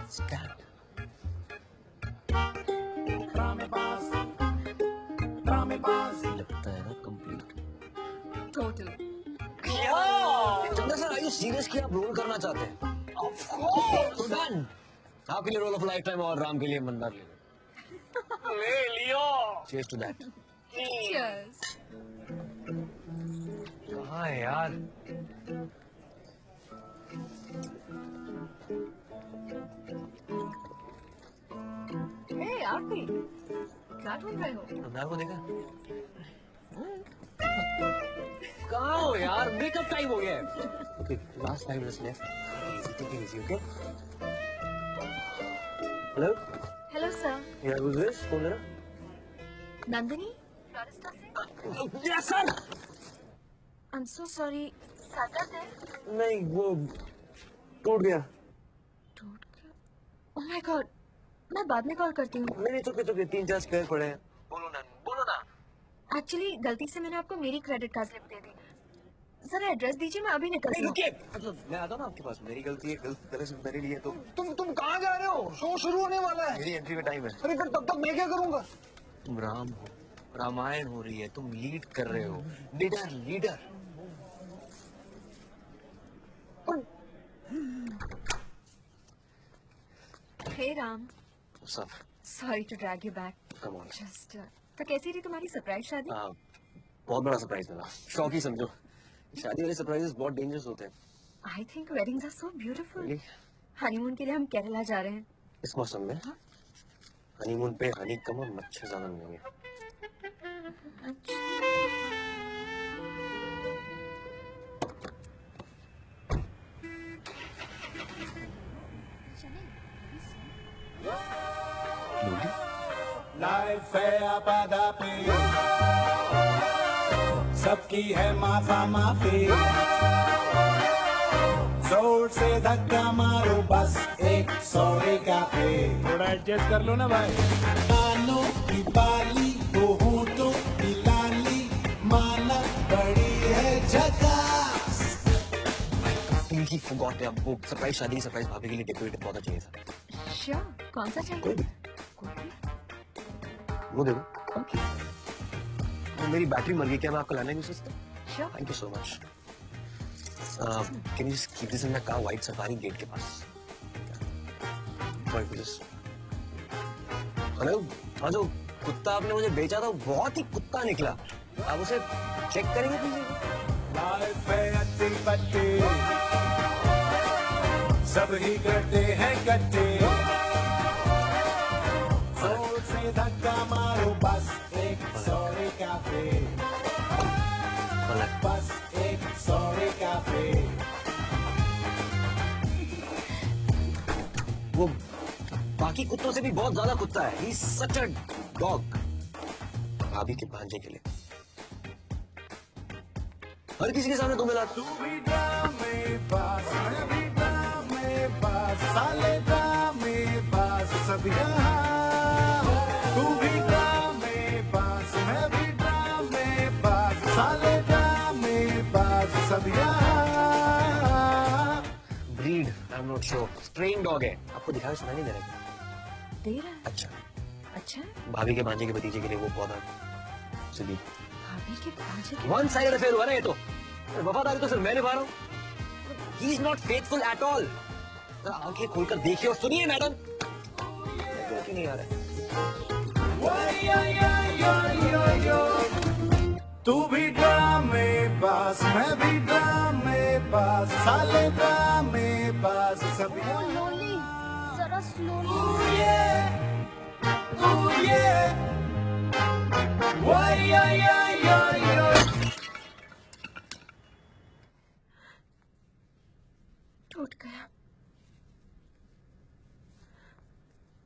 Stand. लगता है ना complete. Total. Chandra sir, are you serious कि आप रोल करना चाहते हैं? Of course. तो डन। आपके लिए रोल ऑफ लाइफ टाइम और राम के लिए मंदार ले लो। ले लियो। Cheers to that. चीयर्स। कहाँ है यार? हे आरपी, क्या ढूंढ रहे हो? मंदार को देखा? कहाँ हो यार? मेकअप टाइम हो गया है। Okay, last 5 minutes left. Take it easy, okay? Hello? Hello sir. Yeah, who's this? कौन है? Nandini? Yes, sir. I am so sorry. नहीं, वो टूट गया। टूट गया? ओह माय गॉड, मैं बाद में कॉल करती हूँ। नहीं, चुके 3-4 स्क्वायर पड़े हैं। बोलो ना। एक्चुअली गलती से मैंने आपको मेरी क्रेडिट कार्ड स्लिप दे दी। जरा एड्रेस दीजिए, मैं अभी निकलती हूँ। रुकिए, मतलब मैं आता हूँ ना आपके पास। मेरी गलती है, गलती तरह से मेरे लिए तो। तुम कहाँ जा रहे हो? शो शुरू होने वाला है। मेरी एंट्री का टाइम है। अरे फिर तब तक मैं क्या करूँगा? तुम राम हो, रामायण हो रही है, तुम लीड कर रहे हो। लीडर। हे राम, सब sorry to drag you back. Come on. Just तो कैसी रही तुम्हारी सरप्राइज शादी? बहुत बड़ा सरप्राइज मिला। शौक ही समझो। शादी वाले सरप्राइजेस बहुत डेंजरस होते हैं। I think weddings are so beautiful. Really? Honeymoon के लिए हम केरला जा रहे हैं। इस मौसम में हनीमून पे हनी कम और मच्छर ज्यादा मिलेंगे। लाइफ है आपादा पे, सबकी है माफा माफी। जोर से धक्का मारो बस एक सॉरी काफी। थोड़ा एडजस्ट कर लो ना भाई। कानों की बाली वो होठों की लाली, माना बड़ी है झकास। Completely forgot. अब वो सरप्राइज भाभी के लिए डेकोरेटिव पौधा चाहिए था। श्योर, कौन सा चाहिए? कोई भी। वो देखो। ओके, वो मेरी बैटरी मर गई, क्या मैं आपको लाने नहीं सकता? Sure. Thank you so much. Can you just keep this in my car, white safari gate के पास। हेलो, हाँ, जो कुत्ता आपने मुझे बेचा था वो बहुत ही कुत्ता निकला। आप उसे चेक करेंगे प्लीज? लाइफ है अति पट्टी, सब ही करते हैं कट्टे। जोर से धक्का मारो बस एक सॉरी काफी, बस एक सॉरी काफी। वो बाकी कुत्तों से भी बहुत ज्यादा कुत्ता है। He's such a dog। भाभी के भांजे के लिए हर किसी के सामने तुम्हें लाता। तू भी ड्रामेबाज, मैं भी ड्रामेबाज, साले ड्रामेबाज सब यहाँ। तू भी ड्रामेबाज, मैं भी ड्रामेबाज, साले ड्रामेबाज सब यहाँ। Breed I am not sure. Strain dog है। आपको दिखाई सुनाई नहीं दे रहा है? दे रहा है। अच्छा, अच्छा, भाभी के भांजे के भतीजे के लिए वो पौधा सीधी भाभी के भांजे के। वन साइड अफेयर हुआ ना ये तो। वफादारी तो सिर्फ मैं निभा रहा हूँ। He is not faithful at all. आंखें खोलकर देखिए और सुनिए मैडम। नहीं आ रहा है। तू भी ड्रामे बाज मैं भी ड्रामे बाज साले ड्रामे बाज सभी लोनली जरा स्लोली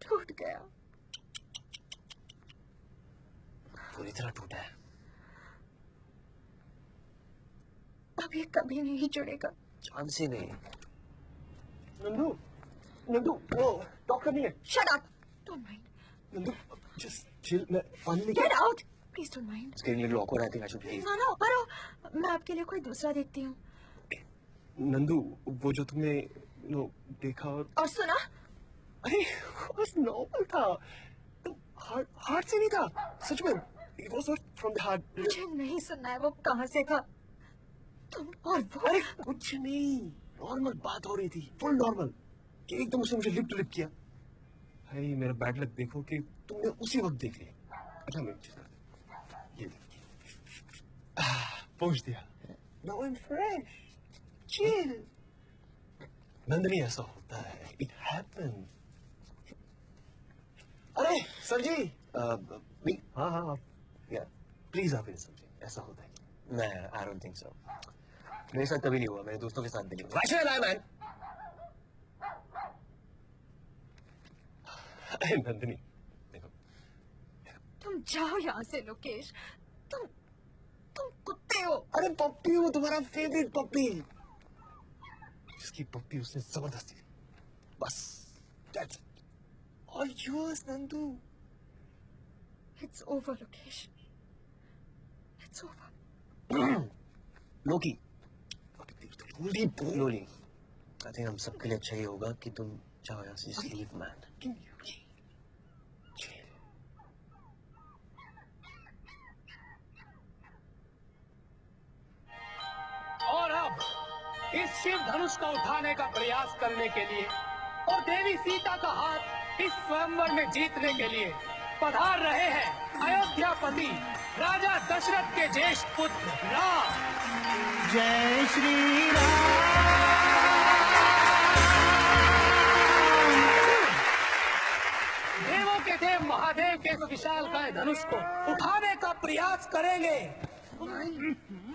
टूट गया पूरी तरह टूटा है। अब ये कभी नहीं जुड़ेगा। चांस ही नहीं। नंदू, नंदू, वो डॉक्टर नहीं है। Shut up! Don't mind. Nandu, just chill. मैं पानी लेके Get out! Please don't mind. It's getting a little awkward. I think I should leave. No, परो मैं आपके लिए कोई दूसरा देखती हूँ। नंदू, वो जो तुमने देखा और सुना? अरे बस नॉर्मल था, तो हार्ट से नहीं था, सच में। It was not from the heart. मुझे नहीं सुनना है वो कहाँ से था। तुम और वो अरे कुछ नहीं, नॉर्मल बात हो रही थी, फुल नॉर्मल। कि एकदम उसने मुझे लिप टू लिप किया। भाई मेरा बैड लक देखो कि तुमने उसी वक्त देख लिया। अच्छा मैं ये पहुंच दिया। Now I'm fresh. Chill. Nandini ऐसा होता है, it happens. अरे संजी, हाँ, या प्लीज आप समझे, ऐसा होता है। मैं I don't think so. मेरे साथ कभी नहीं हुआ, मेरे दोस्तों के साथ भी नहीं हुआ। Why should I lie, man? अरे नंदनी, देखो। तुम जाओ यहाँ से लोकेश। तुम कुत्ते हो। अरे पप्पी वो तुम्हारा फेवरेट पप्पी, जिसकी पप्पी उसने जबरदस्ती दी। बस that's it. All yours, Nandu. It's over, Lokesh. It's over. Loki, lolly, I think हम सबके लिए अच्छा ही होगा कि तुम जाओ यहाँ से, just leave, man. और अब इस शिव धनुष को उठाने का प्रयास करने के लिए और देवी सीता का हाथ इस स्वयंवर में जीतने के लिए पधार रहे हैं अयोध्यापति राजा दशरथ के ज्येष्ठ पुत्र राम। जय श्री राम। देवों के देव महादेव के इस विशालकाय धनुष को उठाने का प्रयास करेंगे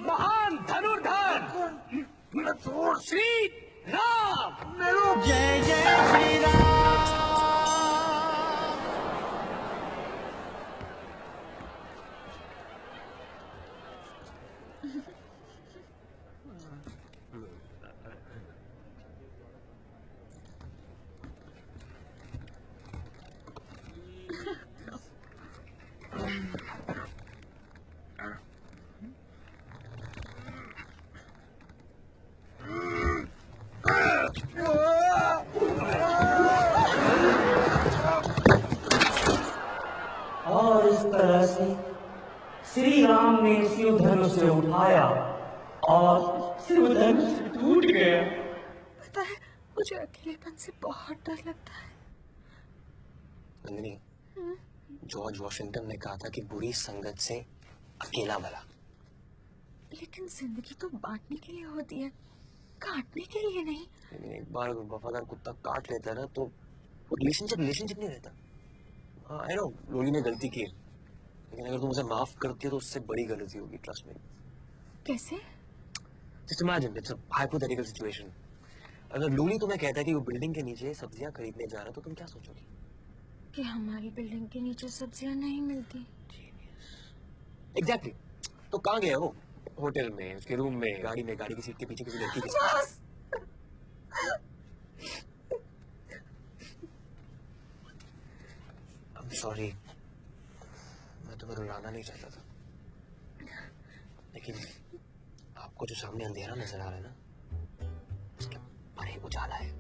महान धनुर्धर श्री राम। जय जय श्री राम। और इस तरह से श्री राम ने शिव धनुष से उठाया और शिव धनुष टूट गया। पता है मुझे अकेलेपन से बहुत डर लगता है। नंदिनी, जॉर्ज वॉशिंगटन ने कहा था कि बुरी संगत से अकेला भला। लेकिन जिंदगी तो बांटने के लिए होती है, काटने के लिए नहीं। लेकिन एक बार अगर वफादार कुत्ता काट लेता है ना तो रिलेशनशिप नहीं रहता। आई नो लोली ने गलती की है, लेकिन अगर तुम उसे माफ करती हो तो उससे बड़ी गलती होगी, ट्रस्ट मी। कैसे? Just imagine, it's a hypothetical situation. अगर लोली तुम्हें कहता है कि वो बिल्डिंग के नीचे सब्जियां खरीदने जा रहा है तो तुम क्या सोचोगी? कि हमारी बिल्डिंग के नीचे सब्जियां नहीं मिलती। एग्जैक्टली। तो कहाँ गया वो? होटल में, उसके रूम में, गाड़ी में, गाड़ी की सीट के पीछे किसी लड़की के साथ। I'm sorry, मैं तुम्हें रुलाना नहीं चाहता था, लेकिन आपको जो सामने अंधेरा नजर आ रहा है ना, उसके परे उजाला है।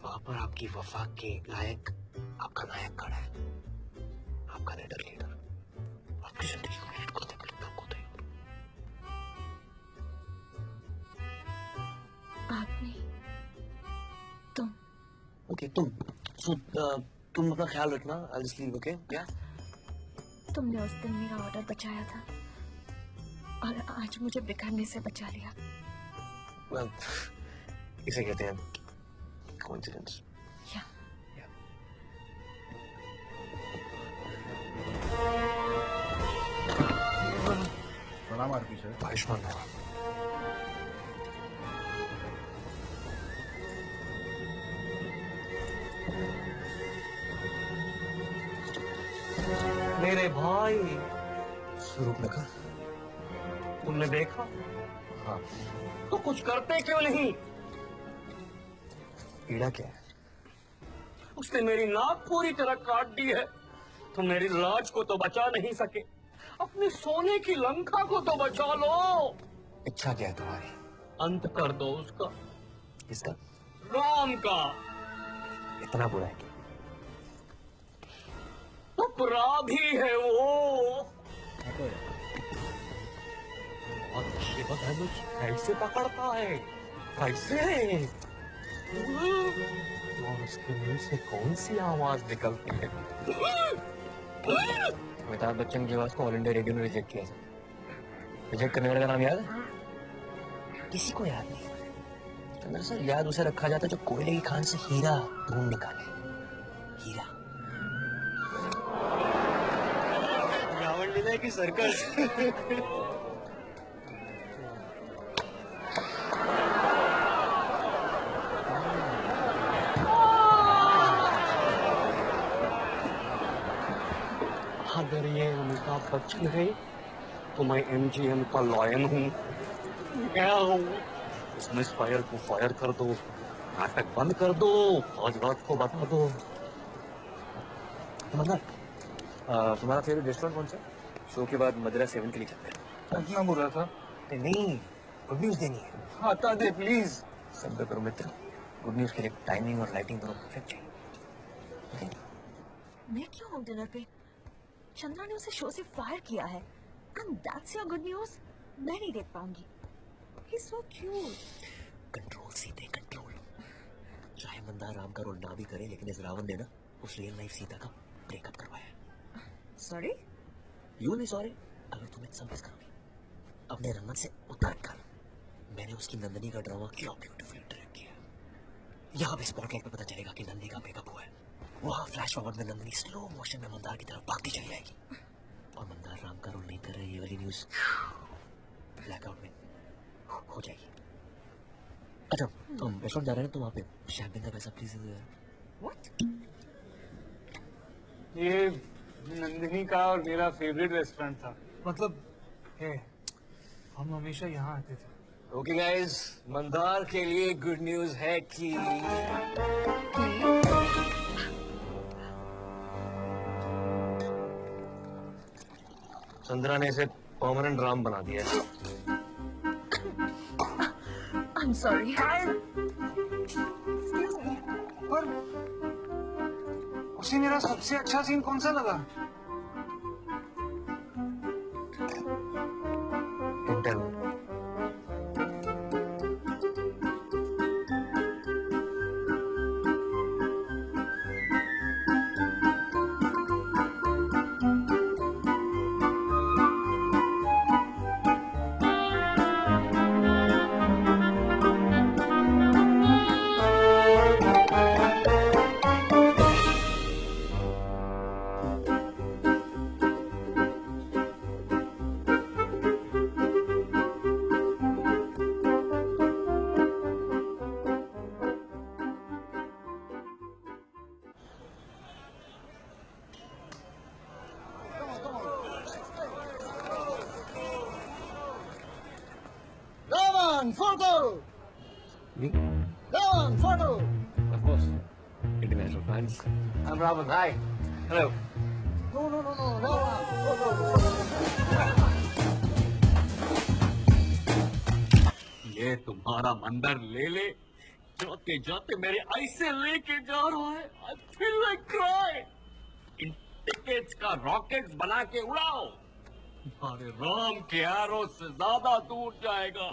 वहां पर आपकी वफा के लायक आपका नायक खड़ा है, आपका लीडर, आपकी जिंदगी को लीड करने के लिए आपको तैयार। आप नहीं, तुम। ओके, तुम। तुम अपना ख्याल रखना। I'll just leave, okay? Yeah? तुमने उस दिन मेरा ऑर्डर बचाया था और आज मुझे बिखरने से बचा लिया। well, इसे कहते हैं coincidence. या प्रणाम आरपी सर। आयुष्मान भव। मेरे भाई, स्वरूपनखा। तुमने देखा? हाँ। तो कुछ करते क्यों नहीं? पीड़ा क्या है? उसने मेरी नाक पूरी तरह काट दी है। तुम मेरी लाज को तो बचा नहीं सके, अपने सोने की लंका को तो बचा लो। इच्छा क्या है तुम्हारी? अंत कर दो उसका, किसका? राम का। इतना बुरा है कि अपराधी है वो। और शिवधनुष कैसे पकड़ता है, कैसे? और उसके मुंह से कौन सी आवाज निकलती है? अमिताभ बच्चन की आवाज को ऑल इंडिया रेडियो ने रिजेक्ट किया था। रिजेक्ट करने वाले का नाम याद है? किसी को याद नहीं। तो दरअसल याद उसे रखा जाता जो कोयले की खान से हीरा ढूंढ निकाले। हीरा। रावण लीला की सर्कस। अगर ये अमिताभ बच्चन है तो मैं MGM का लॉयन हूँ। क्या हूँ? इस मिस फायर को फायर कर दो, नाटक बंद कर दो, आज रात को बता दो। मतलब तुम्हारा फेवरेट रेस्टोरेंट कौन सा? शो के बाद मदिरा 7 के लिए चलते हैं। इतना बुरा था? नहीं, गुड न्यूज देनी है। हटा दे प्लीज। सब्र करो मित्र, गुड न्यूज के लिए टाइमिंग और लाइटिंग दोनों परफेक्ट चाहिए। मैं क्यों हूँ डिनर पे? चंद्रा ने उसे शो से फायर किया है and that's your good news. मैं नहीं देख पाऊंगी। He is so cute. Control सीते, कंट्रोल। चाहे मंदार राम का रोल ना भी करे, लेकिन इस रावण ने ना उस रियल लाइफ सीता का ब्रेकअप करवाया। सॉरी? यू नहीं सॉरी। अगर तुम इतना मिस करोगी अपने रंगमंच से उतर कर, मैंने उसकी नंदनी का ड्रामा क्या ब्यूटीफुली डायरेक्ट किया। यहाँ पे स्पॉटलाइट पे पता चलेगा कि नंदनी का ब्रेकअप हुआ है। वहाँ फ्लैश फॉरवर्ड में नंदनी स्लो मोशन में मंदार की तरफ भागती चली जाएगी और मंदार राम का रोल नहीं कर रही, ये वाली न्यूज ब्लैकआउट में हो जाएगी। अच्छा, तुम रेस्टोरेंट जा रहे हैं तो वहाँ पे शैम्पेन का पैसा प्लीज। व्हाट? ये नंदिनी का और मेरा फेवरेट रेस्टोरेंट था। मतलब है, हम हमेशा यहाँ आते थे। ओके गाइस, मंदार के लिए गुड न्यूज है कि चंद्रा ने इसे परमानेंट राम बना दिया है। I'm sorry. पर उसे मेरा सबसे अच्छा सीन कौन सा लगा? Interview. Photo! Me? Ravan, photo! Of course. International fans. I'm Ravan. Hi. Hello. No, Ravan, photo! ये तुम्हारा मंदिर ले ले, जाते जाते मेरे ऐसे लेके जा रहा है। I feel like crying. In tickets का रॉकेट्स बना के उड़ाओ, तुम्हारे राम के एरो से ज्यादा दूर जाएगा।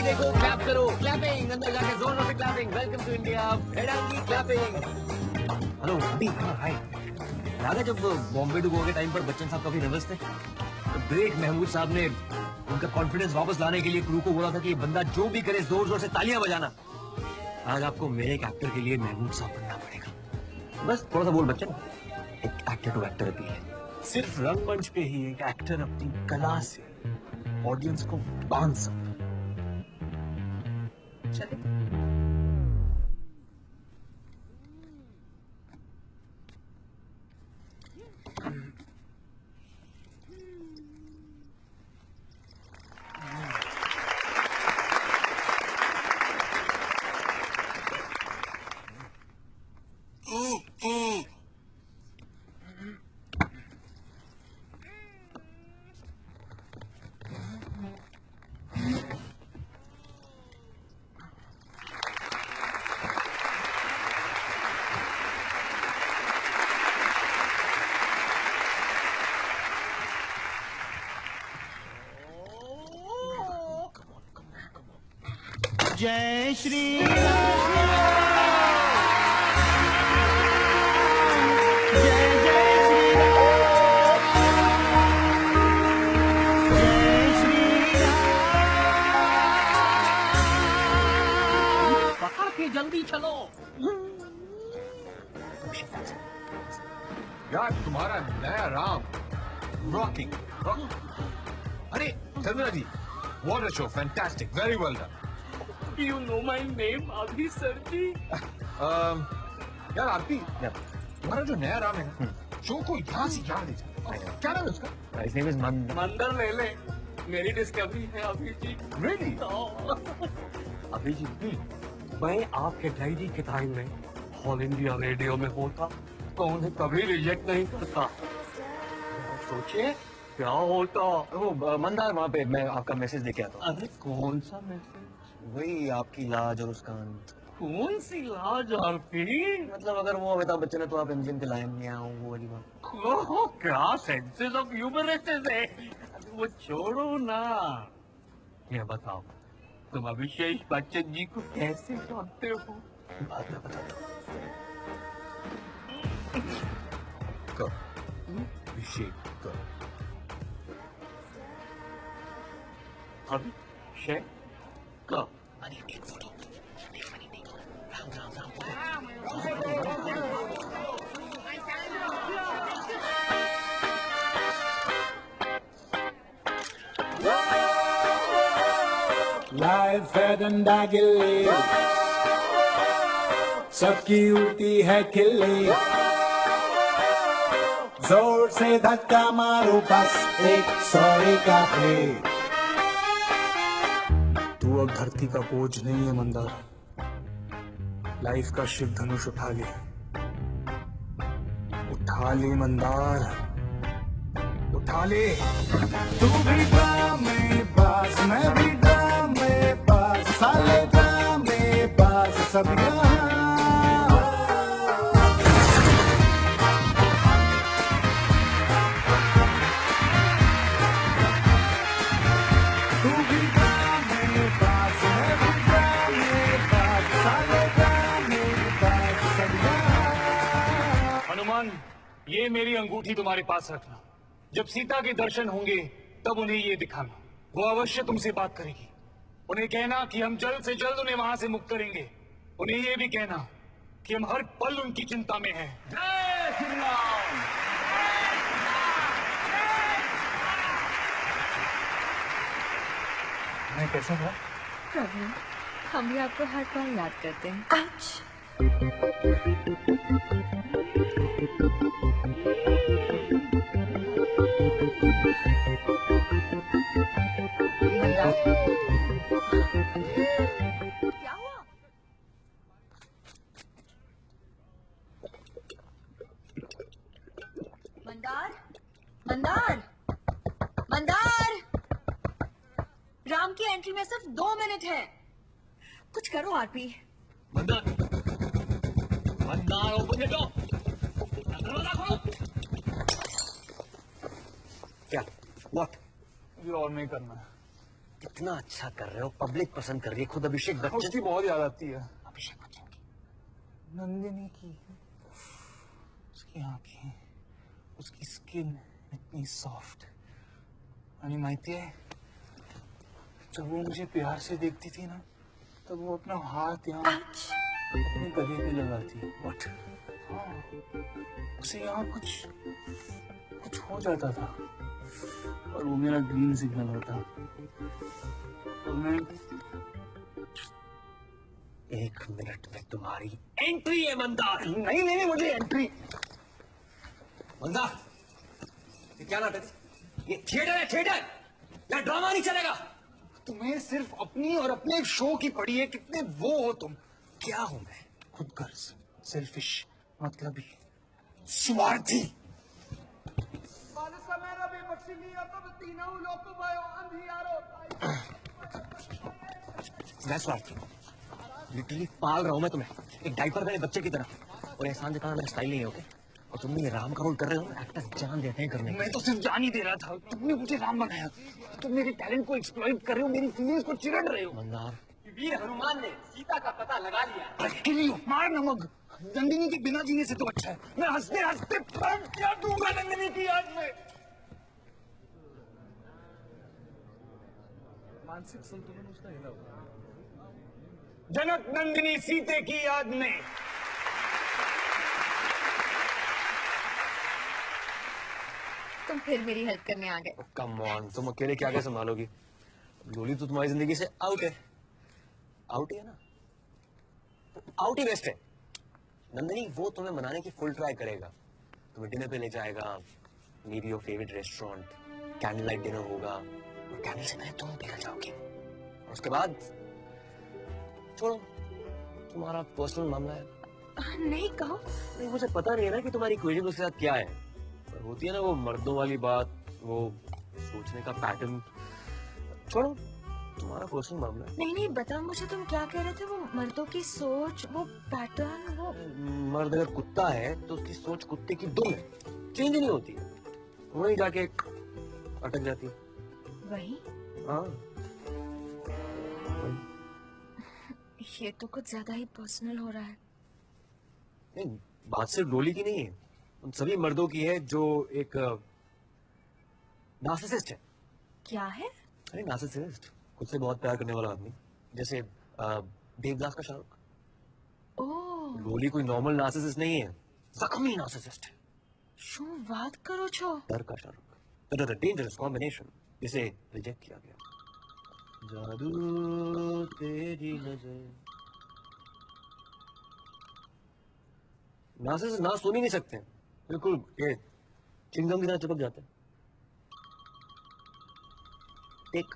देखो, क्लैप करो, क्लैपिंग। भेड़ांगी क्लैपिंग। हेलो अभी, हाँ हाय। याद है जब बॉम्बे टू गोवा के टाइम पर बच्चन साहब काफी नर्वस थे, तो ग्रेट महमूद साहब ने उनका कॉन्फिडेंस वापस लाने के लिए क्रू को बोला था कि ये बंदा जो भी करे जोर जोर से तालियां बजाना। आज आपको मेरे एक एक्टर के लिए महमूद साहब बनना पड़ेगा। बस थोड़ा सा बोल बच्चन, एक एक्टर टू एक्टर अपील है। सिर्फ रंगमंच पे ही एक एक्टर अपनी कला से ऑडियंस को बांध सकता है। चले जय श्री पकड़ के जल्दी चलो। यार तुम्हारा नया राम रॉकिंग। अरे Dharmendra ji, what a show, fantastic, very well done. You know my name, Abhi sir ji. यार आपकी तुम्हारा जो नया राम है ना, शो को यहाँ से यहाँ ले जाए। क्या नाम है उसका? His name is मंदर ले ले, मेरी डिस्कवरी है अभी जी। Really? अभी जी, मैं आपके डायरी के टाइम में ऑल इंडिया रेडियो में होता तो उन्हें कभी रिजेक्ट नहीं करता। सोचिए क्या होता। वो मंदार, वहाँ पे मैं आपका मैसेज लेके आता हूँ। अरे कौन सा मैसेज? वही आपकी लाज और उसका अंत। कौन सी लाज आरती? मतलब अगर वो अमिताभ बच्चन है तो आप इंजन के लाइन में आओ, वो वाली बात। ओह, क्या सेंसेस ऑफ ह्यूमर है। वो छोड़ो ना, ये बताओ तुम अभिषेक बच्चन जी को कैसे जानते हो? बाद में बताता हूँ। अभिषेक अभिषेक कब? लाइफ है डंडा गिल्ली, सबकी उड़ती है खिल्ली, जोर से धक्का मारो बस एक सॉरी का प्लेट। तू अब धरती का बोझ नहीं है मंदार, लाइफ का शिव धनुष उठा ले, उठा ले मंदार, उठा ले। तू भी ड्रामे बाज, मैं भी ड्रामे बाज, साले ड्रामे बाज सब यहाँ। तू भी ड्रामे बाज, मैं भी ड्रामे बाज, साले ड्रामे बाज सब यहाँ। हनुमान, ये मेरी अंगूठी तुम्हारे पास रखना। जब सीता के दर्शन होंगे तब उन्हें ये दिखाना, वो अवश्य तुमसे बात करेगी। उन्हें कहना कि हम जल्द से जल्द उन्हें वहां से मुक्त करेंगे। उन्हें ये भी कहना कि हम हर पल उनकी चिंता में हैं। जय श्री राम। मैं कैसा था? प्रभु, हम भी आपको हर बार याद करते हैं। क्या हुआ? मंदार, मंदार, मंदार! राम की एंट्री में सिर्फ 2 मिनट है, कुछ करो RP. Mandar, Mandar open the door, दरवाजा खोलो। क्या? व्हाट? ये और नहीं करना है। कितना अच्छा कर रहे हो, पब्लिक पसंद कर रही है, खुद अभिषेक बच्चन। उसकी बहुत याद आती है। अभिषेक बच्चन की नंदिनी की उसकी आंखें, उसकी स्किन इतनी सॉफ्ट। आणि माहिती है, जब वो मुझे प्यार से देखती थी ना, तब वो अपना हाथ यहाँ अपने गले पे लगाती। व्हाट? हाँ, उसे यहाँ कुछ हो जाता था और वो मेरा ग्रीन सिग्नल होता और मैं 1 मिनट में तुम्हारी एंट्री है मंदार। नहीं लेनी मुझे एंट्री। मंदार, ये क्या नाटक है? ये थिएटर है, थिएटर। यहाँ ड्रामा नहीं चलेगा। तुम्हें सिर्फ अपनी और अपने शो की पड़ी है। कितने वो हो तुम। क्या हूं मैं? खुदगर्ज, सेल्फिश, मतलबी, स्वार्थी। मैं स्वार्थी लिटरली पाल रहा हूं मैं तुम्हें एक डायपर वाले बच्चे की तरह, और एहसान जताना मेरा स्टाइल नहीं है। ओके? और तुम ये राम का रोल कर रहे हो, एक्टर जान देते हैं करने। मैं तो सिर्फ जान ही दे रहा था, तुमने मुझे राम बनाया। तुम मेरे टैलेंट को एक्सप्लॉइट कर रहे हो, मेरी फीलिंग्स को चिरड़ रहे हो। मंदार, वीर हनुमान ने सीता का पता लगा लिया। किल मार नमक। नंदिनी के बिना जीने से तो अच्छा है। मैं हंसते हंसते फट क्या दूंगा नंदिनी की याद में। मानसिक संतुलन उसका हिला हुआ। जनक नंदिनी सीते की याद में। तुम फिर मेरी हेल्प करने आ गए। कम ऑन, तुम अकेले क्या क्या संभालोगी? लोली तो तुम्हारी जिंदगी से आउट है। आउट ही है ना, आउट ही बेस्ट है। नंदिनी वो तुम्हें मनाने की फुल ट्राई करेगा, तुम्हें डिनर पे ले जाएगा, may be your favourite restaurant, candle light dinner होगा, और कैंडल से पहले तुम पिघल जाओगी, और उसके बाद छोड़ो, तुम्हारा पर्सनल मामला है। नहीं कहो। नहीं, मुझे पता नहीं है ना कि तुम्हारी इक्वेशन उसके साथ क्या है, पर होती है ना वो मर्दों वाली बात, वो सोचने का पैटर्न। छोड़ो, तुम्हारा पर्सनल मामला है। नहीं नहीं बताओ मुझे, तुम क्या कह रहे थे? वो मर्दों की सोच, वो पैटर्न, वो मर्द अगर कुत्ता है तो उसकी सोच कुत्ते की दुम है, चेंज नहीं होती है, वही जाके अटक जाती है। वही? हाँ, ये तो कुछ ज्यादा ही पर्सनल हो रहा है। नहीं, बात सिर्फ डोली की नहीं है, उन सभी मर्दों की है जो एक नार्सिसिस्ट है। क्या है? अरे नार्सिसिस्ट, खुद से बहुत प्यार करने वाला आदमी, जैसे देवदास का शाहरुख। ओह, डोली कोई नॉर्मल नार्सिसिस्ट नहीं है, जख्मी नार्सिसिस्ट है। शो बात करो छो। डर का शाहरुख, डेंजरस कॉम्बिनेशन, जिसे रिजेक्ट किया गया। जादू तेरी नजर। नार्सिसिस्ट ना सुन ही नहीं सकते, बिल्कुल ये चिंगम की तरह चिपक जाते हैं। एक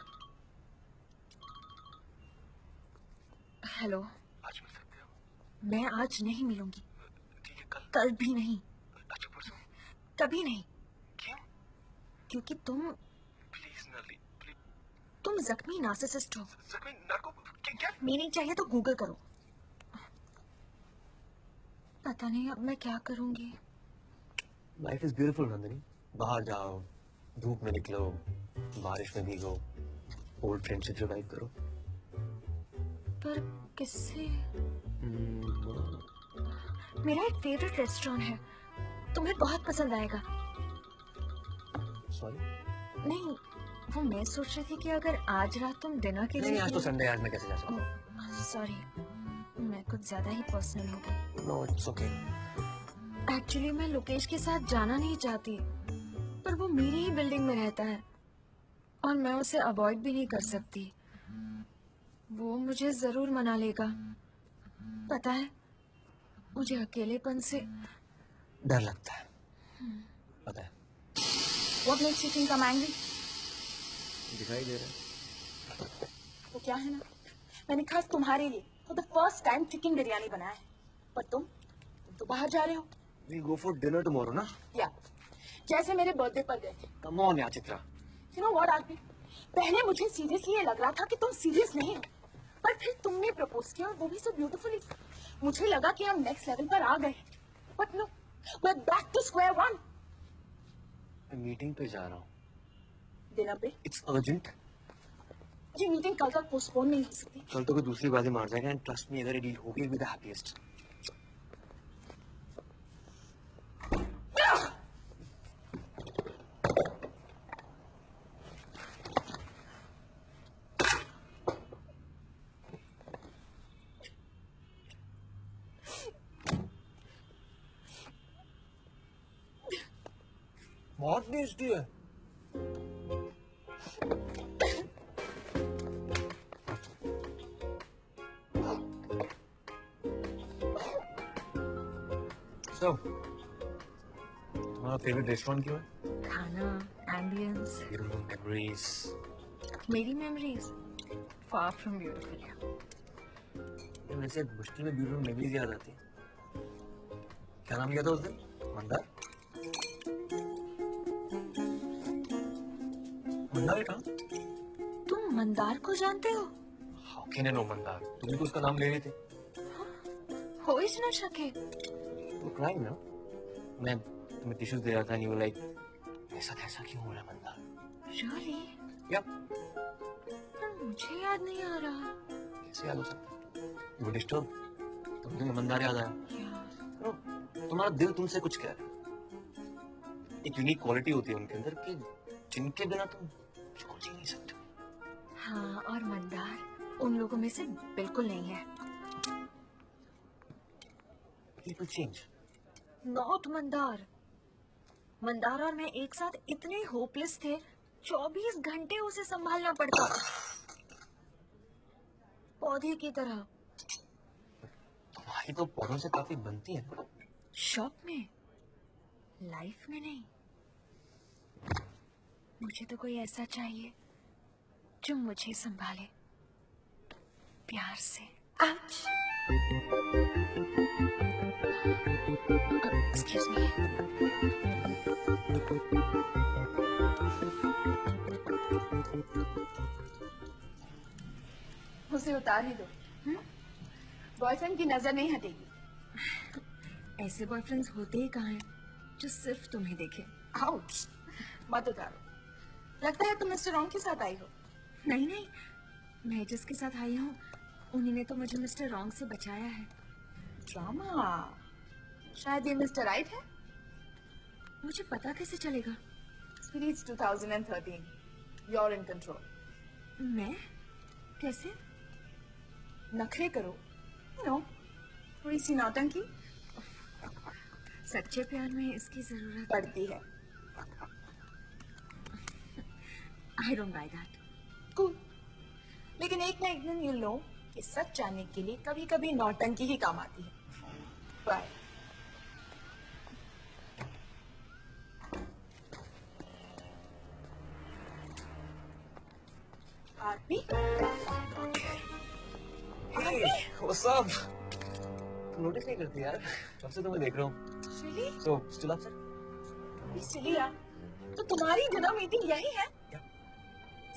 हेलो, आज मिल सकते हो? मैं आज नहीं मिलूंगी। ठीक है, कल भी नहीं, अच्छा परसों। कभी नहीं। क्यों? क्योंकि तुम प्लीज नली, प्लीज। तुम जख्मी नार्सिसिस्ट हो। जख्मी नार्को क्या? मीनिंग चाहिए तो गूगल करो। पता नहीं अब मैं क्या करूंगी। लाइफ इज ब्यूटीफुल नंदिनी, बाहर जाओ, धूप में निकलो, बारिश में भीगो, ओल्ड फ्रेंडशिप रिवाइव करो। पर किससे? मेरा एक फेवरेट रेस्टोरेंट है, तुम्हें बहुत पसंद आएगा। सॉरी, नहीं, वो मैं सोच रही थी कि अगर आज रात तुम डिनर के नहीं लिए आज तो संडे, आज मैं कैसे जा सकता सॉरी, मैं कुछ ज्यादा ही पर्सनल हो गई। हूँ? No it's okay. एक्चुअली मैं लोकेश के साथ जाना नहीं चाहती, पर वो मेरी ही बिल्डिंग में रहता है और मैं उसे अवॉइड भी नहीं कर सकती। वो मुझे जरूर मना लेगा। पता है, मुझे अकेलेपन से डर लगता है, पता है। What makes you think I'm angry? दिखाई दे रहा है। तो क्या है ना, मैंने खास तुम्हारे लिए for the first time chicken biryani बनाया है, पर तुम तो बाहर जा रहे हो। We go for dinner tomorrow ना? या जैसे मेरे बर्थडे पर गए थे। Come on यार Chitra. You know what RP? पहले मुझे सीरियसली ये लग रहा था कि तुम सीरियस नहीं हो, पर फिर तुमने प्रपोज किया और वो भी so beautifully। मुझे लगा कि हम नेक्स्ट लेवल पर आ गए, but no, we're back to square one। मैं मीटिंग पे जा रहा हूँ। डिनर पे? It's urgent। ये मीटिंग कल तक पोस्टपोन नहीं हो सकती। कल तो कोई दूसरी बातें मार जाएगा, एंड ट्रस्ट मी अगर ये डील होगी, will be the happiest. HD है। So, तुम्हारा फेवरेट रेस्टोरेंट क्यों है? खाना, एम्बियंस, ब्यूटीफुल मेमोरीज। मेरी मेमोरीज फार फ्रॉम ब्यूटीफुल। वैसे मुश्किल में ब्यूटीफुल मेमोरीज याद आती है। क्या नाम लिया था उस दिन? मंदार? मंदार है कहाँ? तुम मंदार को जानते हो? How can I know Mandar? तुम भी तो उसका नाम ले रहे थे। हो ही न सके। You're crying now? मैं तुम्हें टिश्यूज दे रहा था, नहीं लाइक ऐसा क्यों हो रहा है मंदार? Really? Yep. पर मुझे याद नहीं आ रहा। कैसे याद हो सकता है? You were disturbed. तुम्हें मंदार याद आया? यार, तुम्हारा दिल तुमसे कुछ कह रहा है। एक यूनिक क्वालिटी होती है उनके अंदर कि जिनके बिना तुम कुछ जी नहीं सकते। हाँ, और मंदार उन लोगों में से बिल्कुल नहीं है। People change. Not Mandar. Mandar और मैं एक साथ इतने होपलेस थे, 24 घंटे उसे संभालना पड़ता, पौधे की तरह। तुम्हारी तो पौधों से काफी बनती है ना? शौक में, लाइफ में नहीं। मुझे तो कोई ऐसा चाहिए जो मुझे संभाले प्यार से। Excuse me. उसे उतार ही दो। बॉयफ्रेंड की नजर नहीं हटेगी। ऐसे बॉयफ्रेंड्स होते ही कहाँ हैं जो सिर्फ तुम्हें देखे। आउच, मत उतारो। लगता है तुम मिस्टर रॉन्ग के साथ आई हो। नहीं नहीं, मैं जिसके साथ आई हूँ उन्हीं ने तो मुझे मिस्टर रॉन्ग से बचाया है। ड्रामा। शायद ये मिस्टर राइट है। मुझे पता कैसे चलेगा? It's 2013. You're in control. मैं कैसे? नखरे करो, थोड़ी सी नौटंकी सच्चे प्यार में इसकी जरूरत पड़ती है। I don't by that. Cool. लेकिन एक ना एक दिन यू नो कि सच जानने के लिए कभी कभी नौटंकी ही काम आती है। Bye. RP? Hey, what's up? Notice नहीं करती यार, कब से तुम्हें देख रहा हूँ। Really? So, still upset? ये सिलिया, तो तुम्हारी डिनर मीटिंग यही है?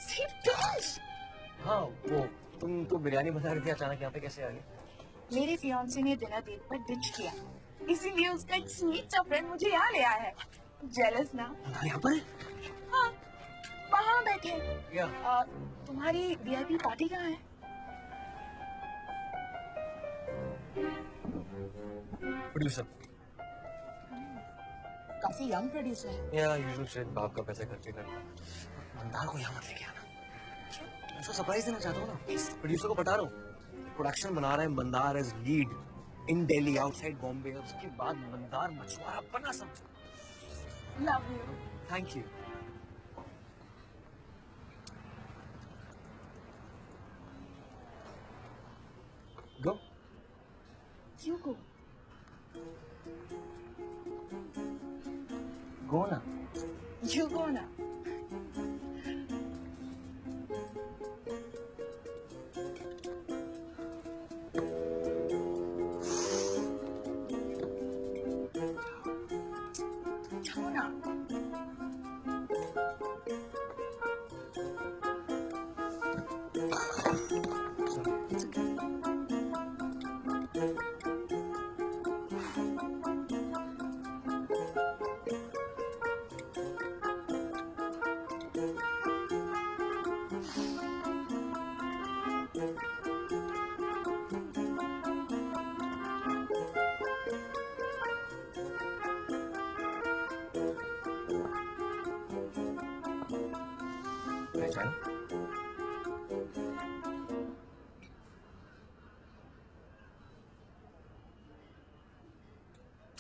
Sit down. हाँ, वो तुम तो बिरयानी बना रही थी, अचानक यहाँ पे कैसे आ गई? मेरे फियांसे ने डिनर डेट पर डिच किया, इसीलिए उसका एक स्वीट सा फ्रेंड मुझे यहाँ ले आया है। जेलस ना? यहाँ पर? हाँ, वहाँ बैठे। या? तुम्हारी वीआईपी पार्टी कहाँ है? प्रोड्यूसर। काफी यंग प्रोड्यूसर है। या यूजुअल शिट, बाप का पैसा खर्चे कर। मंदार को यहाँ मत लेके आना। मैं उसको सरप्राइज देना चाहता हूँ ना। प्रोड्यूसर को बता रहा हूँ, प्रोडक्शन बना रहे हैं Mandar as lead in Delhi, outside Bombay. उसके बाद मंदार मछुआरा बना समझो। Love you. Thank you. Go. क्यों को? गो ना। You go ना। जाओ ना। पहचान?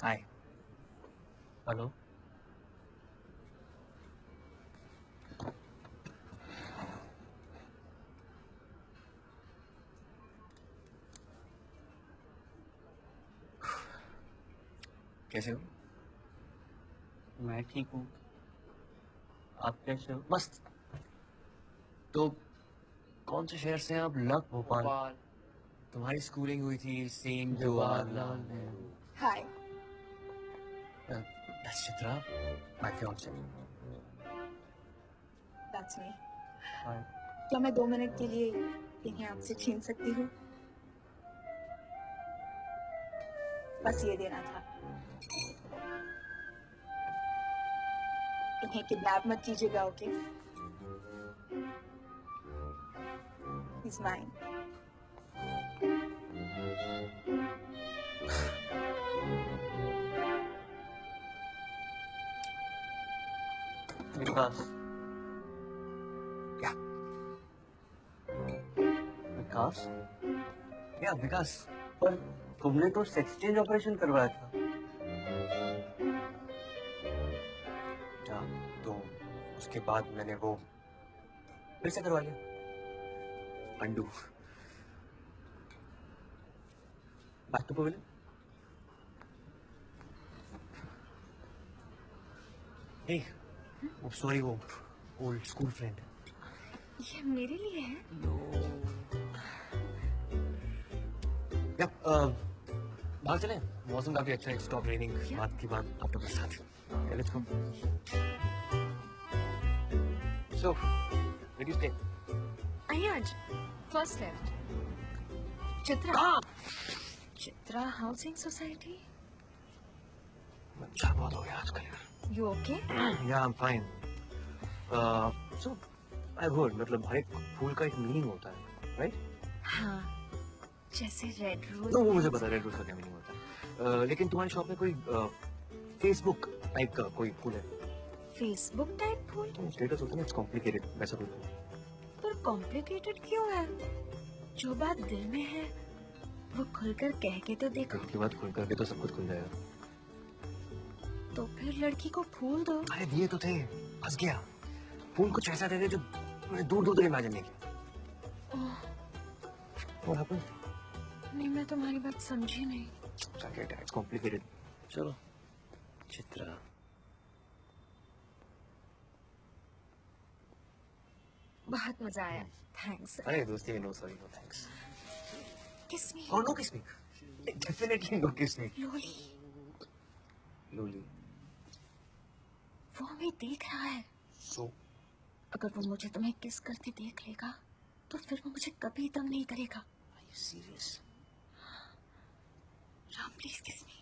हाय। हेलो। कैसे हो? मैं ठीक हूँ। आप कैसे हो? मस्त। तो कौन से शहर से हैं आप? लक भोपाल। तुम्हारी स्कूलिंग हुई थी saint Jawaharlal Nehru. Hi, That's Chitra, my fiance. That's मी। हाय। क्या मैं 2 मिनट के लिए इन्हें आपसे छीन सकती हूँ? बस ये देना था। इन्हें किडनैप मत कीजिएगा, ओके? He's mine. विकास। क्या? विकास? क्या विकास? पर तुमने तो सेक्स चेंज ऑपरेशन करवाया था। हाँ, तो उसके बाद मैंने वो फिर से करवा लिया। Undo. Back to pavilion. Hey, sorry, वो ओल्ड स्कूल फ्रेंड। ये मेरे लिए है? या बाहर चलें? मौसम काफी अच्छा है। Stop raining. बात की बात आपके पास साथ। Let's go. So, where do you stay? आइए आज first left. Chitra housing society. मच्छर बहुत हो गया आजकल। You okay? Yeah, I'm fine. So, I've heard, मतलब हर एक फूल का एक मीनिंग होता है, right? हाँ, जैसे रेड रोज। तो वो मुझे पता है रेड रोज का क्या मीनिंग होता है। लेकिन तुम्हारी शॉप में कोई फेसबुक टाइप का कोई फूल है? फेसबुक टाइप फूल? स्टेटस होता है ना, इट्स कॉम्प्लिकेटेड, वैसा कोई फूल। पर कॉम्प्लिकेटेड क्यों है? जो बात दिल में है वो खुलकर कह के तो देखो। दिल की बात खुल करके तो सब कुछ खुल जाएगा। तो फिर लड़की को फूल दो। अरे दिए तो थे, फंस गया। फूल कुछ ऐसा दे दे जो मैंने दूर दूर तक इमेजिन नहीं किया। What happened? नहीं, मैं तुम्हारी बात समझी नहीं। It's complicated. चलो, चित्रा। बहुत मजा आया, थैंक्स। अरे दोस्ती में नो सॉरी नो थैंक्स। किस में? Oh no kiss me. Definitely no kiss me. Lolly, lolly. वो हमें देख रहा है। So, अगर वो मुझे तुम्हें किस करते देख लेगा तो फिर वो मुझे कभी तंग नहीं करेगा। are you serious? Ram please kiss मी।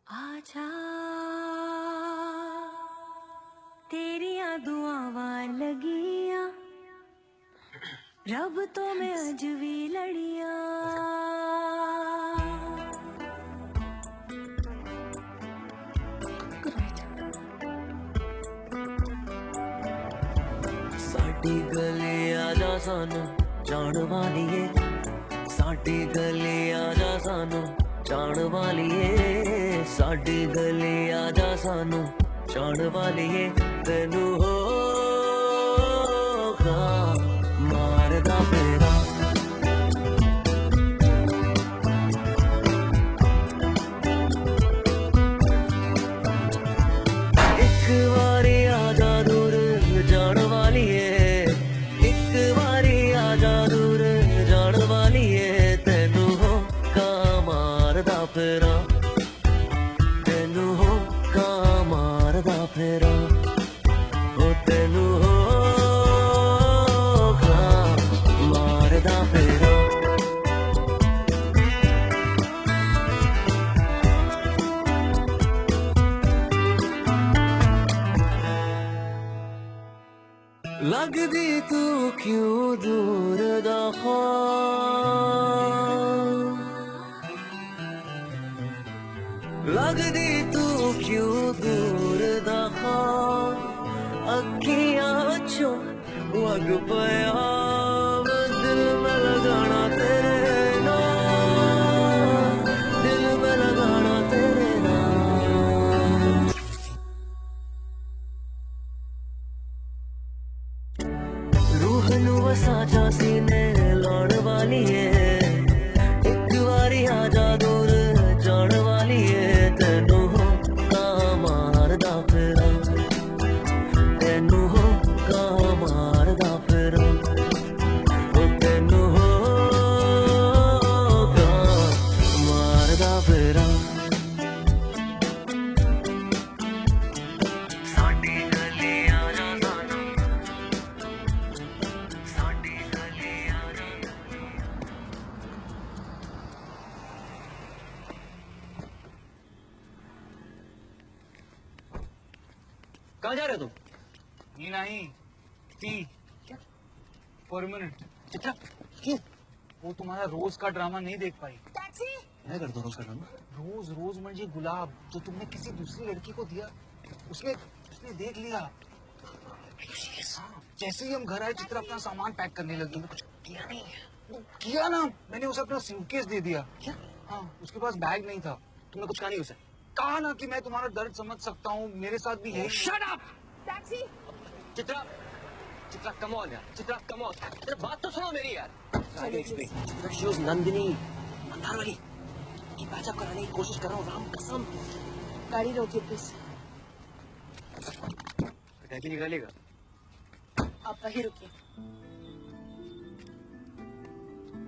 आजा तेरिया दुआवां लगियां रब तो मैं अज भी लड़ियां साडी गले आजा सानू जान वालिए साडी गले आजा सानू जान वालिए साडी गले आजा सानू जान वालिए तेनू होगा मारदा फेरा एक बारी आजा दूर जान वालिए एक बारी आजा दूर जान वालिए तेनू होगा मारदा फेरा क्यों दूर दफा लगदी तू क्यों दूर दफा अखियां चो वग पया दिल में लगाना तेरे नाम दिल में लगाना तेरे नाम रूह नू वसा जा सीने लाण वाली है एक बारी आजा दूर जान वाली है तेनू का मारदा फिरा तेनू का मारदा फिरा ओ तेनू का मारदा फिरा साडी गली आजा सानू साडी गली आजा कहाँ जा रहे हो तुम? ये नहीं टी क्या परमानेंट चित्रा क्यों? वो तुम्हारा रोज का ड्रामा नहीं देख पाई। मैं करता हूँ उसका ड्रामा। रोज रोज म्हणजे गुलाब जो तुमने किसी दूसरी लड़की को दिया उसने उसने देख लिया। हाँ, जैसे ही हम घर आए चित्रा अपना सामान पैक करने लगी। कुछ किया नहीं है। वो किया ना, मैंने उसे अपना सूटकेस दे दिया। क्या? हाँ, उसके पास बैग नहीं था। तुमने कुछ कहा नहीं उसे? कहा ना कि मैं तुम्हारा दर्द समझ सकता हूँ, मेरे साथ भी यही। Shut up! Taxi! Chitra, Chitra come on यार, चित्रा कम ऑन। तेरा बात तो सुनो मेरी यार। शी वाज नंदिनी, मंदार वाली। ये पैचअप कराने की कोशिश कर रहा हूँ, राम कसम। गाड़ी रोकिए प्लीज। टैक्सी निकालेगा? आप वहीं रुकिए।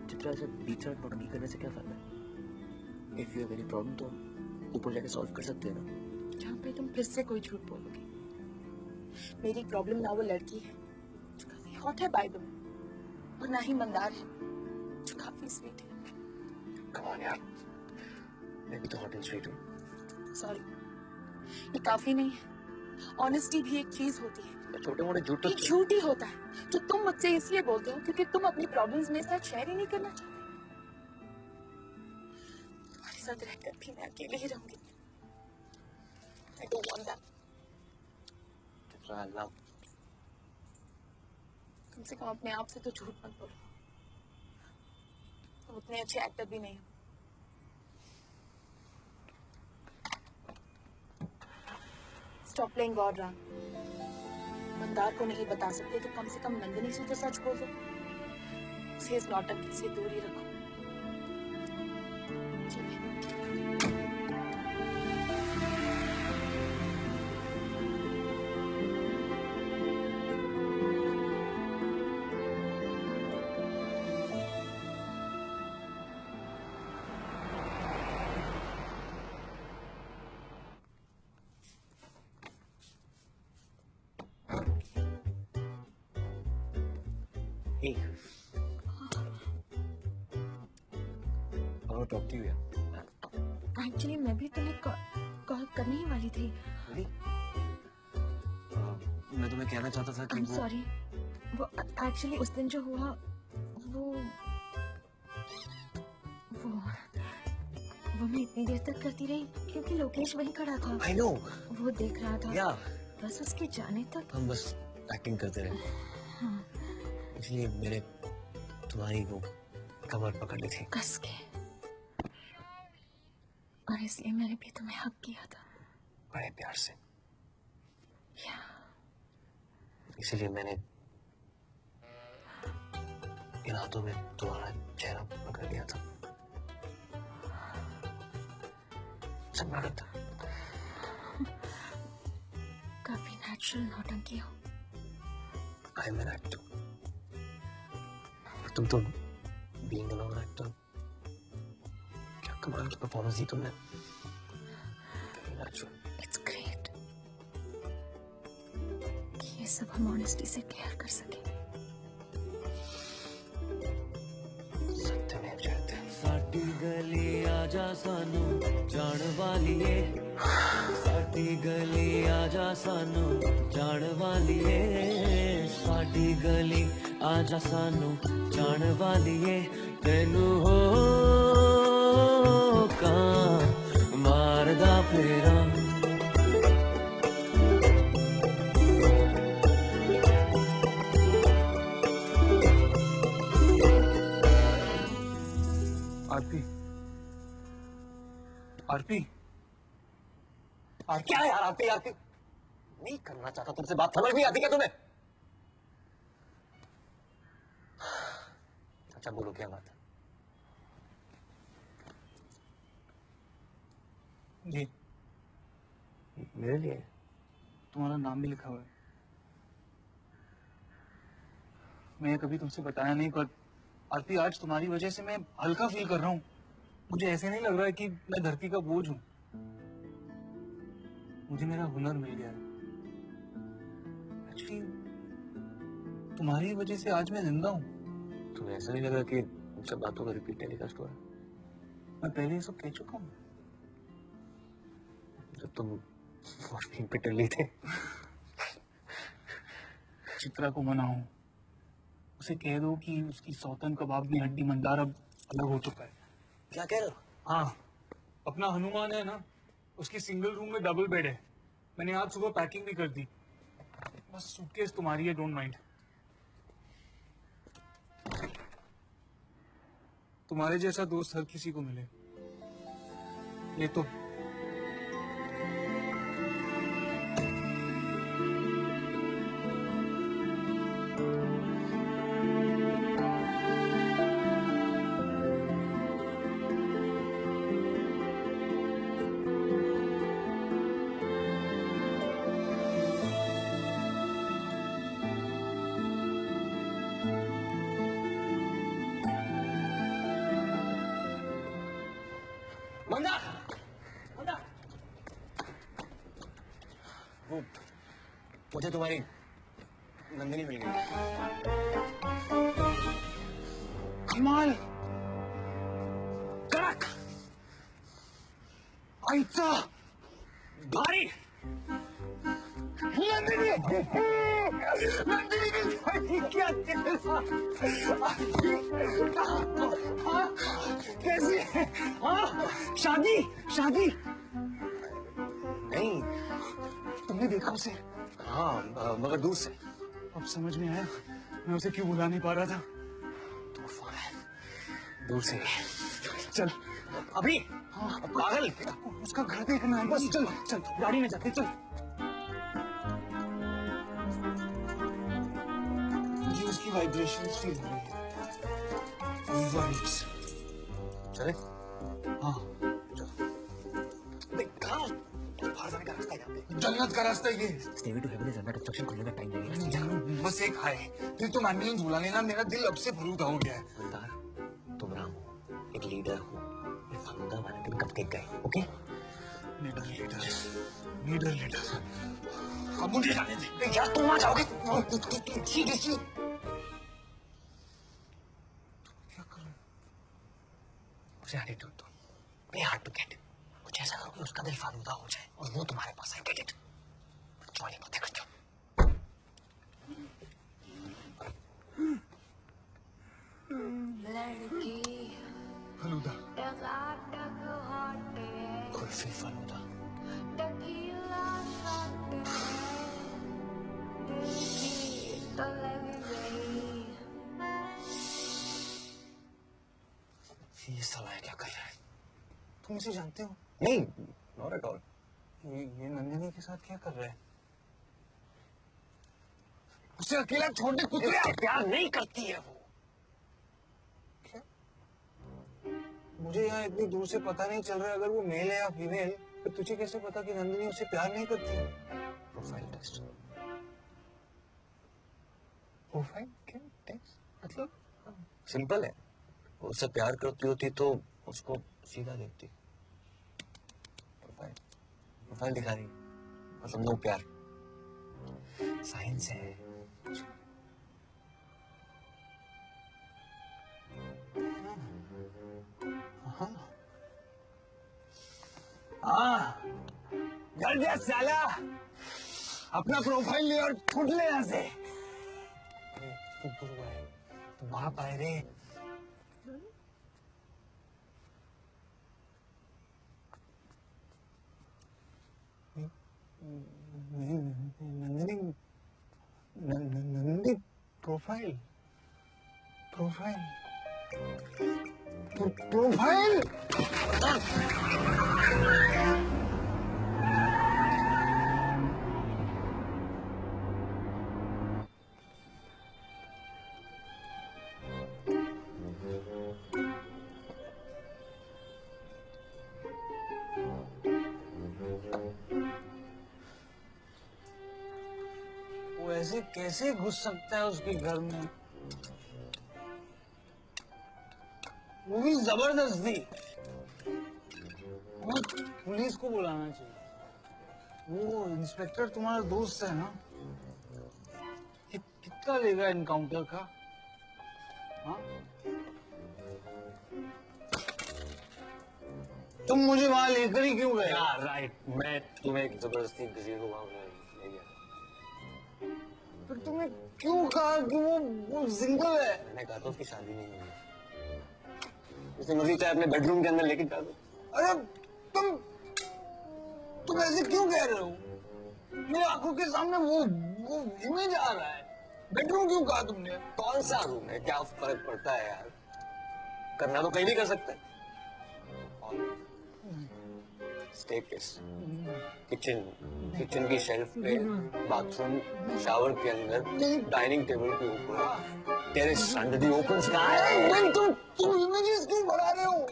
चित्रा से बीच में नोट नहीं करने से क्या फायदा? If you have any problem तो ऊपर जाके सॉल्व कर सकते हैं ना। जहाँ पे तुम फिर से कोई झूठ बोलोगे। मेरी प्रॉब्लम ना वो लड़की है जो काफी हॉट है बाय द वे, और ना ही मंदार है जो काफी स्वीट है। कम ऑन यार, मैं भी तो हॉट एंड स्वीट हूँ। सॉरी, ये काफी नहीं है। ऑनेस्टी भी एक चीज होती है। छोटे मोटे झूठ तो ये झूठ ही होता है जो तुम मुझसे इसलिए बोलते हो क्योंकि तुम अपनी प्रॉब्लम्स मेरे साथ शेयर ही नहीं करना चाहते। तुम्हारे साथ रहकर भी मैं अकेले ही रहूंगी। I don't want that. Chitra, I love कम से कम अपने आप से तो झूठ मत बोलो। तुम उतने अच्छे एक्टर भी नहीं हो। Stop playing God Ram. Mandar को नहीं बता सकते तो कम से कम नंदिनी से तो सच बोल दो। उसे इस नौटंकी से दूर ही रखो। ठीक है। Hey. I want to talk to you, yeah. Actually मैं भी तुम्हें कॉल करने ही वाली थी। Really? मैं तुम्हें कहना चाहता था कि I'm sorry. वो एक्चुअली उस दिन जो हुआ वो मैं इतनी देर तक करती रही क्योंकि लोकेश वहीं खड़ा था। I know. वो देख रहा था। Yeah. बस उसके जाने तक हम बस एक्टिंग करते रहे। हाँ, इसलिए मैंने तुम्हारी वो कमर पकड़ ली थी। कस के। और इसलिए मैंने भी तुम्हें हक किया था। बड़े प्यार से। Yeah. इसलिए मैंने इन हाथों में तुम्हारा चेहरा पकड़ लिया था। सब नाटक था। काफी नेचुरल नौटंकी हो। I am an actor. तुम तो बीइंग एन एक्टर, क्या कमाल की परफॉर्मेंस दी तुमने। नेचुरल। इट्स ग्रेट कि ये सब हम ऑनेस्टी से क्लियर कर सके। सत्यमेव जयते। साडी गली आजा सानू जान वालिए, साडी गली आजा सानू जान वालिए, साडी गली आजा सानू जान वालिए तेनू हो का मारदा फेरा आरती आरती क्या है यार आरती आरती नहीं करना चाहता तुमसे बात, समझ नहीं आती क्या तुम्हें? अच्छा बोलो क्या बात है? जी मेरे लिए तुम्हारा नाम भी लिखा हुआ है। मैं कभी तुमसे बताया नहीं, पर आरती आज तुम्हारी वजह से मैं हल्का फील कर रहा हूँ। मुझे ऐसे नहीं लग रहा है कि मैं धरती का बोझ हूँ। मुझे मेरा हुनर मिल गया है। एक्चुअली तुम्हारी वजह से आज मैं जिंदा हूँ। तुम्हें ऐसा नहीं लग रहा कि इन सब बातों का रिपीट टेलीकास्ट हो रहा है? मैं पहले ये सब कह चुका हूँ जब तुम मॉर्निंग पे टल्ली थे। चित्रा को मनाओ, उसे कह दो कि उसकी सौतन कबाब में हड्डी मंदार अब अलग हो चुका है। क्या कह रहे हो? हाँ, अपना हनुमान है ना, उसकी सिंगल रूम में डबल बेड है। मैंने आज सुबह पैकिंग भी कर दी। बस सूटकेस तुम्हारी है, डोंट माइंड। तुम्हारे जैसा दोस्त हर किसी को मिले। ये तो मंदा मंदा वो मुझे तुम्हारी नंदिनी मिल गई। कमाल, कड़क, आइचा, भारी, नंदिनी, नंदिनी की शादी क्या कैसी है? हाँ, शादी शादी नहीं, तुमने देखा उसे? हाँ मगर दूर से। अब समझ में आया मैं उसे क्यों बुला नहीं पा रहा था। तूफान है, दूर से। चल अभी। हाँ, पागल, उसका घर देखना है। बस चल चल, गाड़ी में जाते चल। मुझे उसकी वाइब्रेशंस फील हो रही है। वाइब्स। चले? हाँ जन्नत का रास्ता ये। Stairway to heaven is under construction, खुलने में टाइम लगेगा। बस एक हाय, फिर तुम एम्बुलेंस बुला लेना। मेरा दिल अब से फलूदा हो गया है। मंदार, तुम राम हो, एक लीडर हो। ये फलूदा वाले दिन कब देख गए? Okay? Leader leader leader leader. अब मुझे जाने दे। यार तुम आ जाओगे? ठीक है ठीक। क्या करूं? मुझे एटीट्यूड दो। Play hard to get. कुछ ऐसा करो कि उसका दिल फालूदा हो जाए और वो तुम्हारे पास आए। Get it? जॉली बातें करते हो। फलूदा, कुल्फी फलूदा। ये साला क्या कर रहा है? तुम इसे जानते हो? नहीं, नॉट एट ऑल। ये नंदिनी के साथ क्या कर रहा है? उसे अकेला छोड़ दे। कुत्ते प्यार नहीं करती है वो। क्या? मुझे यहाँ इतनी दूर से पता नहीं चल रहा है अगर वो मेल है या फीमेल। तो तुझे कैसे पता कि नंदिनी उसे प्यार नहीं करती है? Profile test. प्रोफाइल क्या टेस्ट? मतलब सिंपल है, वो उससे प्यार करती होती तो उसको सीधा देखती। प्रोफाइल दिखा रही मतलब नो प्यार। साइंस है। हाँ, डर जा साला। अपना प्रोफाइल ले और फुट ले यहाँ से। बाप आए रे। नंदिनी प्रोफाइल प्रोफाइल प्रोफाइल वो ऐसे कैसे घुस सकता है उसके घर में, वो भी जबरदस्ती। पुलिस को बुलाना चाहिए। वो इंस्पेक्टर तुम्हारा दोस्त है ना, कितना लेगा इनकाउंटर का? हाँ? तुम मुझे वहां लेकर ही क्यों गए? राइट, मैं तुम्हें जबरदस्ती किसी को वहां ले गया। फिर तुमने क्यों कहा कि वो सिंगल है? मैंने कहा तो उसकी शादी नहीं हुई, जिसे मर्जी चाहे अपने बेडरूम के अंदर लेके जा दो। अरे तुम ऐसे क्यों कह रहे हो? मेरे आंखों के सामने वो इमेज आ रहा है। बेडरूम क्यों कहा तुमने? कौन सा रूम है, क्या फर्क पड़ता है यार, करना तो कहीं भी कर सकते हैं। स्टेयरकेस, किचन की शेल्फ पे, बाथरूम, शावर के अंदर, डाइनिंग टेबल के ऊपर, terrace under the open sky. तुम इमेजेस क्यों बढ़ा रहे हो?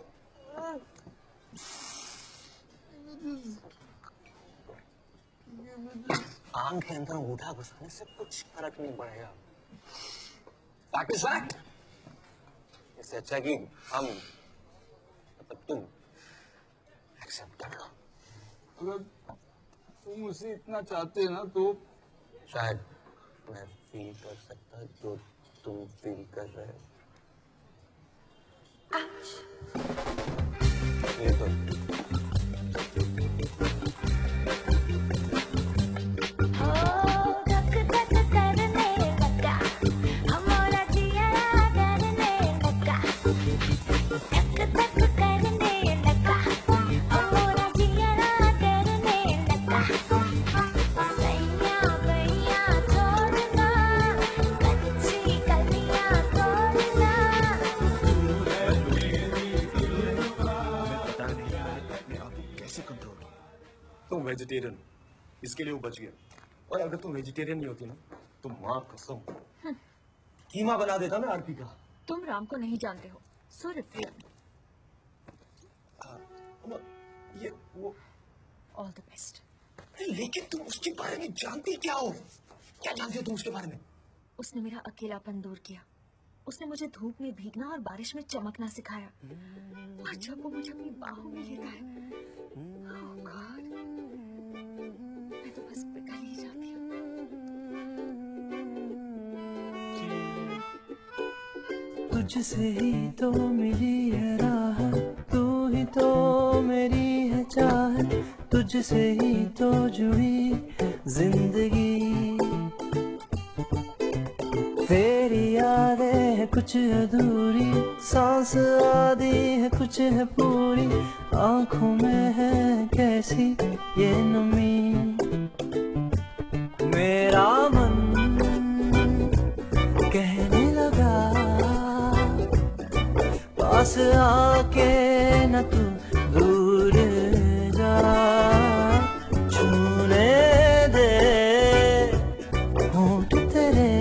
आंख के अंदर अंगूठा घुसाने से कुछ फर्क नहीं पड़ेगा। Fact is fact. इससे अच्छा कि हम मतलब तुम एक्सेप्ट कर लो। अगर तुम उसे इतना चाहते हैं ना तो शायद मैं फील कर सकता जो तुम फील कर रहे हो। ये तो तुम वेजिटेरियन, इसके लिए वो बच गया। और अगर तुम वेजिटेरियन नहीं होती ना तो माँ कसम कीमा बना देता मैं आरपी का। तुम राम को नहीं जानते हो, सो रिफ्रेन। ये वो ऑल द बेस्ट। लेकिन तुम उसके बारे में जानती क्या हो? क्या जानती हो तुम उसके बारे में? उसने मेरा अकेलापन दूर किया। उसने मुझे धूप में भीगना और बारिश में चमकना सिखाया। और जब वो मुझे अपनी बाहों में लेता है, oh God, मैं तो बस पिघल ही जाती हूँ। तुझसे ही तो मिली है राह, तू ही तो मेरी है चाहत, तुझसे ही तो जुड़ी जिंदगी। तेरी यादें है कुछ अधूरी, सांस आधी है कुछ है पूरी, आंखों में है कैसी ये नमी। मेरा मन कहने लगा पास आके न तू दूर जा, छूने दे होंठ तेरे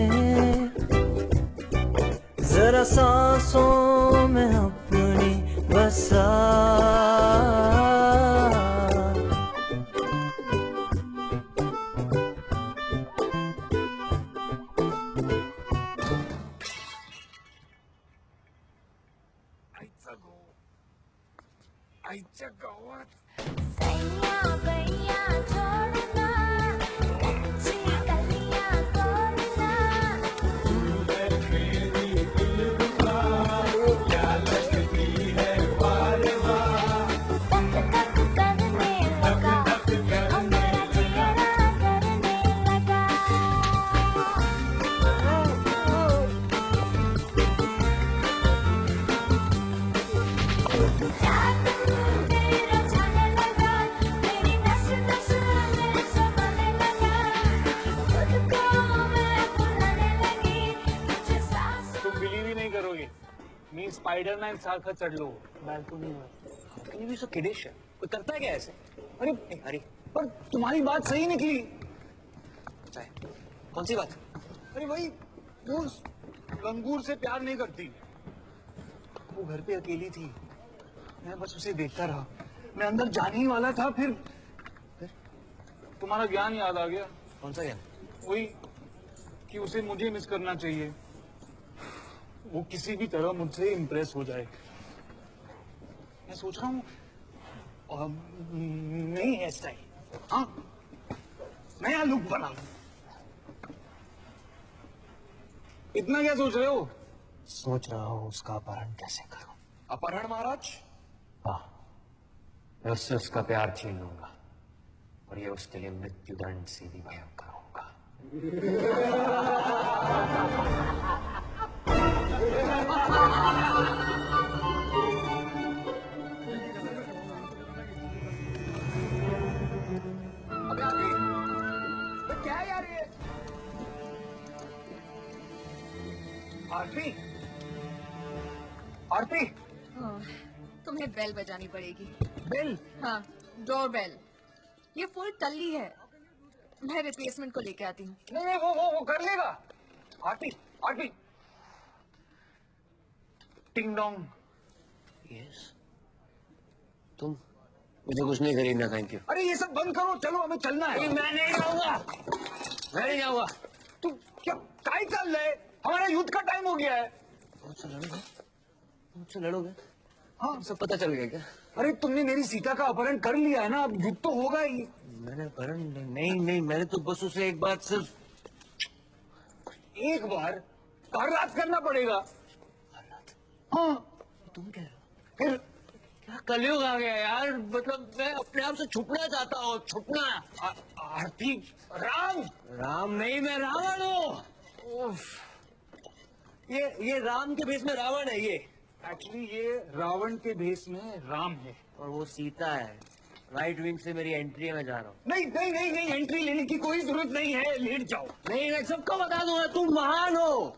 जरा सांसों में अपनी बसा। आईच्या गावात मी स्पाइडरमैन सारखा चढलो बाल्कनीवर. Can you be so kiddish? कोई करता है क्या ऐसे? अरे अरे पर तुम्हारी बात सही निकली. चाहे कौन सी बात? अरे भाई वो लंगूर से प्यार नहीं करती. वो घर पे अकेली थी. मैं बस उसे देखता रहा. मैं अंदर जाने ही वाला था. फिर तुम्हारा ज्ञान याद आ गया. कौन सा ज्ञान? वही कि उसे मुझे मिस करना चाहिए. वो किसी भी तरह मुझसे इम्प्रेस हो जाए. मैं सोच रहा हूँ नई हेयर स्टाइल, हाँ, नया लुक बना लूं. इतना क्या सोच रहे हो? सोच रहा हूँ उसका अपहरण कैसे करूं. अपहरण महाराज? हाँ, मैं उससे उसका प्यार छीन लूंगा और ये उसके लिए मृत्युदंड से भी भयंकर होगा. अबे आरती, क्या है यार ये? आरती, आरती, तुम्हें बेल बजानी पड़ेगी. बेल? हाँ, डोर बेल. ये फुल टल्ली है. मैं रिप्लेसमेंट को लेके आती हूँ. नहीं वो कर लेगा. आरती, आरती. टिंग डोंग. यस. तुम मुझे कुछ नहीं खरीदना, थैंक यू. अरे ये सब बंद करो, चलो हमें चलना है. मैं नहीं जाऊंगा. मैं नहीं जाऊंगा. तू क्या काय चल रहे? हमारा युद्ध का टाइम हो गया है. मुझसे लड़ोगे? मुझसे लड़ोगे? हाँ, सब पता चल गया क्या? अरे तुमने मेरी सीता का अपहरण कर लिया है ना, अब युद्ध तो होगा ही. मैंने अपहरण नहीं, मैंने तो बस उसे एक बार सिर्फ एक बार हर रात करना पड़ेगा. हाँ, तुम कह रहे हो? फिर क्या कलयुग आ गया यार. मतलब मैं अपने आप से छुपना चाहता हूँ. छुपना. आरती, राम. राम नहीं, मैं रावण हूँ. ये राम के भेष में रावण है. ये एक्चुअली ये रावण के भेष में राम है. और वो सीता है. राइट विंग से मेरी एंट्री में जा रहा हूँ. नहीं, एंट्री लेने की कोई जरूरत नहीं है. लेट जाओ. नहीं, मैं सबको बता दूंगा तुम महान हो.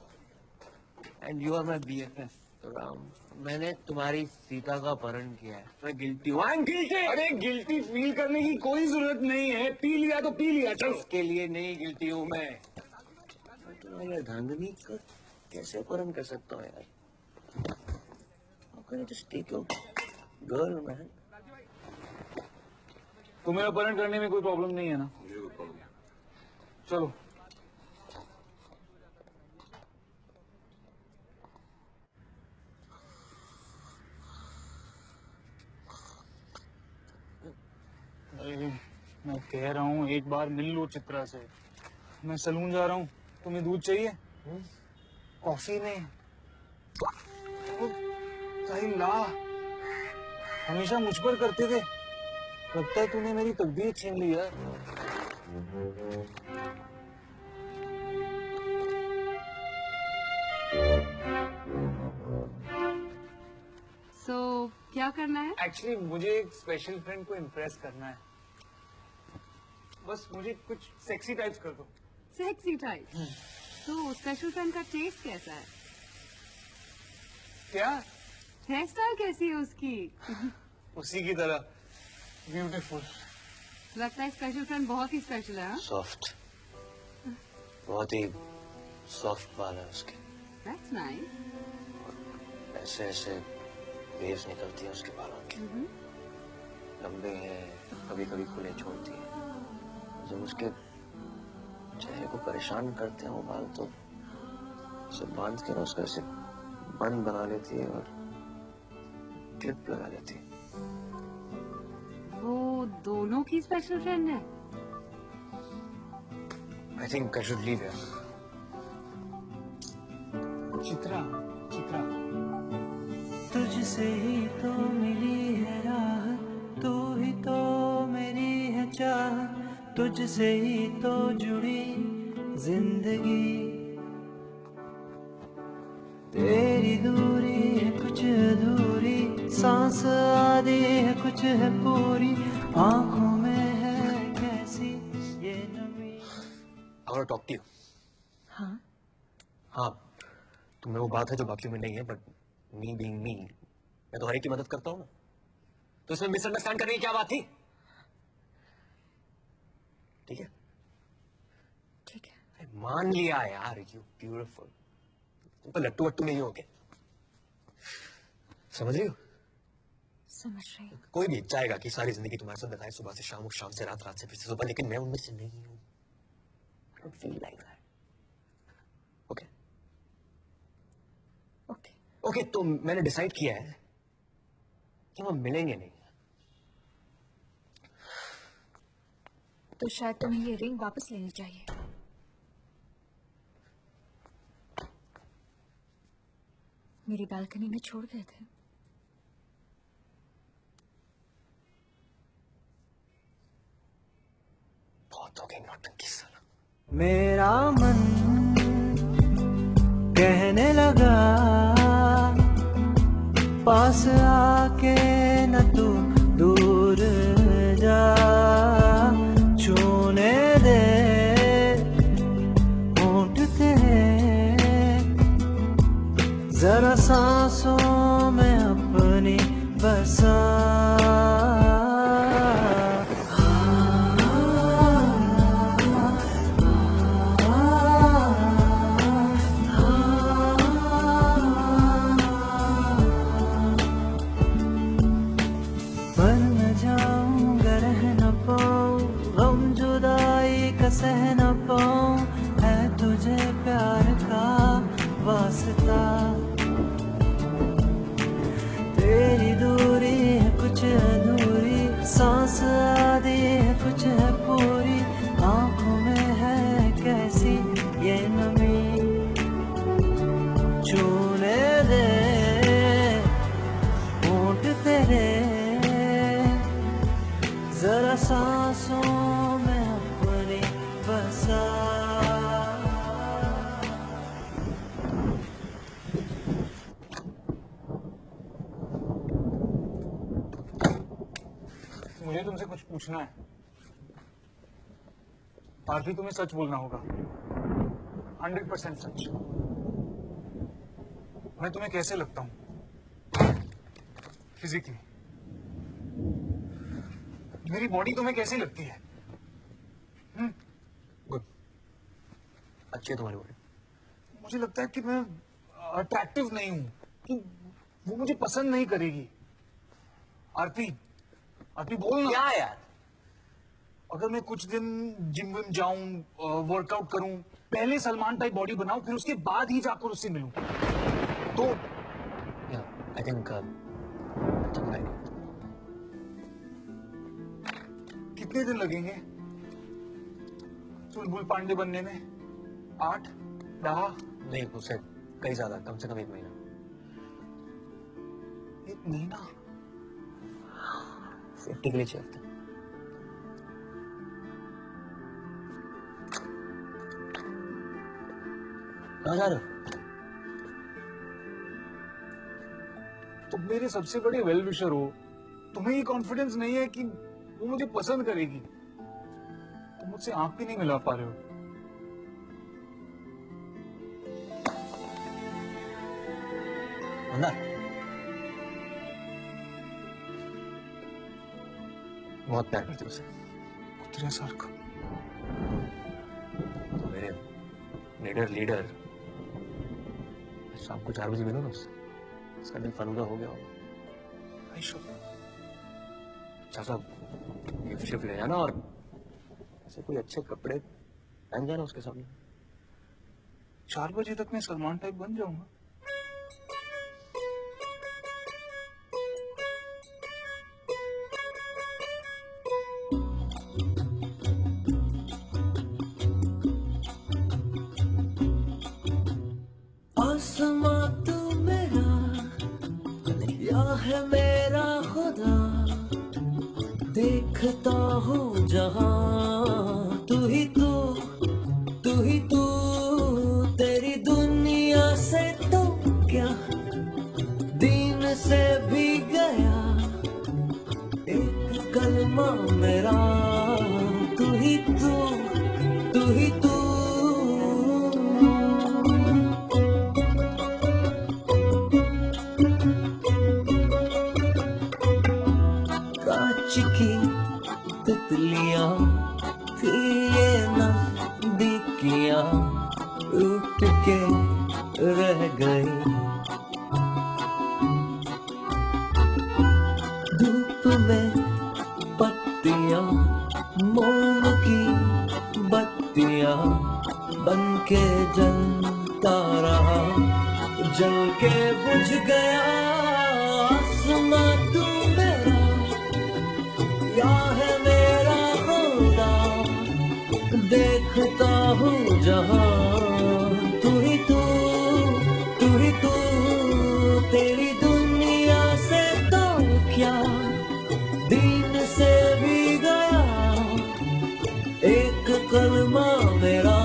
And you are my BFF. तो राम, मैंने तुम्हारी सीता का अपहरण किया है. मैं गिल्टी हूँ. I am guilty. अरे गिल्टी फील करने की कोई जरूरत नहीं है. पी लिया तो पी लिया. चलो. इसके लिए नहीं गिल्टी हूँ मैं. तुम्हारी अर्धांगिनी का कैसे अपहरण कर सकता हूँ यार. How can I just take your girl, man? तुम्हें अपहरण करने में कोई प्रॉब्लम नहीं है ना? चलो. मैं कह रहा हूँ एक बार मिल लो चित्रा से. मैं सलून जा रहा हूँ. तुम्हें दूध चाहिए? कॉफी नहीं. ला, हमेशा मुझ पर करते थे. लगता है तूने मेरी तकदीर छीन ली है. So, क्या करना है? एक्चुअली मुझे एक स्पेशल फ्रेंड को इम्प्रेस करना है. बस मुझे कुछ सेक्सी टाइप्स कर दो. Sexy type. तो स्पेशल फ्रेंड का टेस्ट कैसा है? क्या? हेयर स्टाइल कैसी है उसकी? उसी की तरह ब्यूटीफुल. लगता है स्पेशल फ्रेंड बहुत ही स्पेशल है. सॉफ्ट. बहुत ही सॉफ्ट बाल है उसके. That's nice. ऐसे ऐसे वेव्स निकलती हैं उसके बालों की. लंबे हैं, कभी कभी खुले छोड़ती है. जब उसके चेहरे को परेशान करते हैं वो बाल, तो उसे बांध के ना उसका ऐसे बंद बना लेती है और क्लिप लगा लेती है. वो दोनों की स्पेशल फ्रेंड है. I think I should leave here. Chitra, Chitra. तुझसे ही तो मिली है राह, तू ही तो मेरी है चाह, तुझसे ही तो जुड़ी जिंदगी. तेरी दूरी है कुछ अधूरी, सांस आधी है कुछ है पूरी, आंखों में है कैसी ये नमी. I want to talk to you. हाँ. हाँ, तुम्हें वो बात है जो बाकियों में नहीं है, बट मी बीइंग मी, मैं तो हर एक की मदद करता हूँ ना, तो इसमें मिसअंडरस्टैंड करने की क्या बात थी? ठीक है, ठीक है। अरे मान लिया यार, यू ब्यूटीफुल। तुम तो लट्टू वट्टू नहीं हो गए, समझ रही हो? समझ रही हूँ। कोई भी चाहेगा कि सारी जिंदगी तुम्हारे साथ बिताए, सुबह से शाम और शाम से रात, रात से फिर से सुबह, लेकिन मैं उनमें से नहीं हूँ। I don't feel like that. Okay? Okay. Okay, तो मैंने डिसाइड किया है कि हम मिलेंगे नहीं। तो शायद तुम्हें ये रिंग वापस लेनी चाहिए। मेरी बालकनी में छोड़ गए थे। बहुत हो गई नौटंकी साला। मेरा मन कहने लगा पास आके न तू दूर जा, छूने दे होंठ तेरे, जरा सांसों में अपनी बसा। सह न पाऊं है तुझे प्यार का वास्ता, तेरी दूरी है कुछ अधूरी, सांस आधी है कुछ है पूरी, आंखों में है कैसी ये नमी, छूने दे होंठ तेरे, जरा सांसों में अपनी बसा। मुझे तुमसे कुछ पूछना है। आरती, तुम्हें सच बोलना होगा, 100% सच। मैं तुम्हें कैसे लगता हूँ फिजिकली? मेरी बॉडी तुम्हें कैसी लगती है? गुड, अच्छी है तुम्हारी बॉडी। मुझे लगता है कि मैं अट्रैक्टिव नहीं हूं, कि वो मुझे पसंद नहीं करेगी। आरती, आरती बोल ना। क्या यार? अगर मैं कुछ दिन जिम विम जाऊं, वर्कआउट करूं, पहले सलमान टाइप बॉडी बनाऊं, फिर उसके बाद ही जाकर उससे मिलूं, तो आई थिंक कितने दिन लगेंगे चुलबुल पांडे बनने में? 8, 10? नहीं, उससे कहीं ज्यादा, कम से कम 1 महीना। 1 महीना? सेफ्टी के लिए चाहिए। कहाँ जा रहे हो? तुम मेरे सबसे बड़े वेल विशर हो, तुम्हें ये कॉन्फिडेंस नहीं है कि वो मुझे पसंद करेगी, तुम मुझसे आंख भी नहीं मिला पा रहे हो। मंदार, बहुत प्यार करती हूँ उसे। कुतरे सर का तो मेरे लीडर शाम को 4 बजे मिलो ना उससे, उसका दिल फलूदा हो गया होगा। अच्छा सा गिफ्ट शिफ्ट ले जाना और ऐसे कोई अच्छे कपड़े पहन जाना उसके सामने। 4 बजे तक मैं सलमान टाइप बन जाऊंगा। आसमां तू मेरा या है मेरा खुदा, देखता हूँ जहाँ तू ही तू, तू ही तू, तेरी दुनिया से तो क्या दीन से भी गया एक कलमा मेरा, तू ही तू, तू ही तू। की तितलियां थी ये नजदीकियां रूठ के रह गई। धूप में पत्तियां मोम की बत्तियां बनके जलता रहा, जल के बुझ गया। आसमां तू मेरा या है मेरा खुदा, देखता हूँ जहां तू ही तू, तू ही तू। तेरी दुनिया से तो क्या दीन से भी गया एक कलमा मेरा,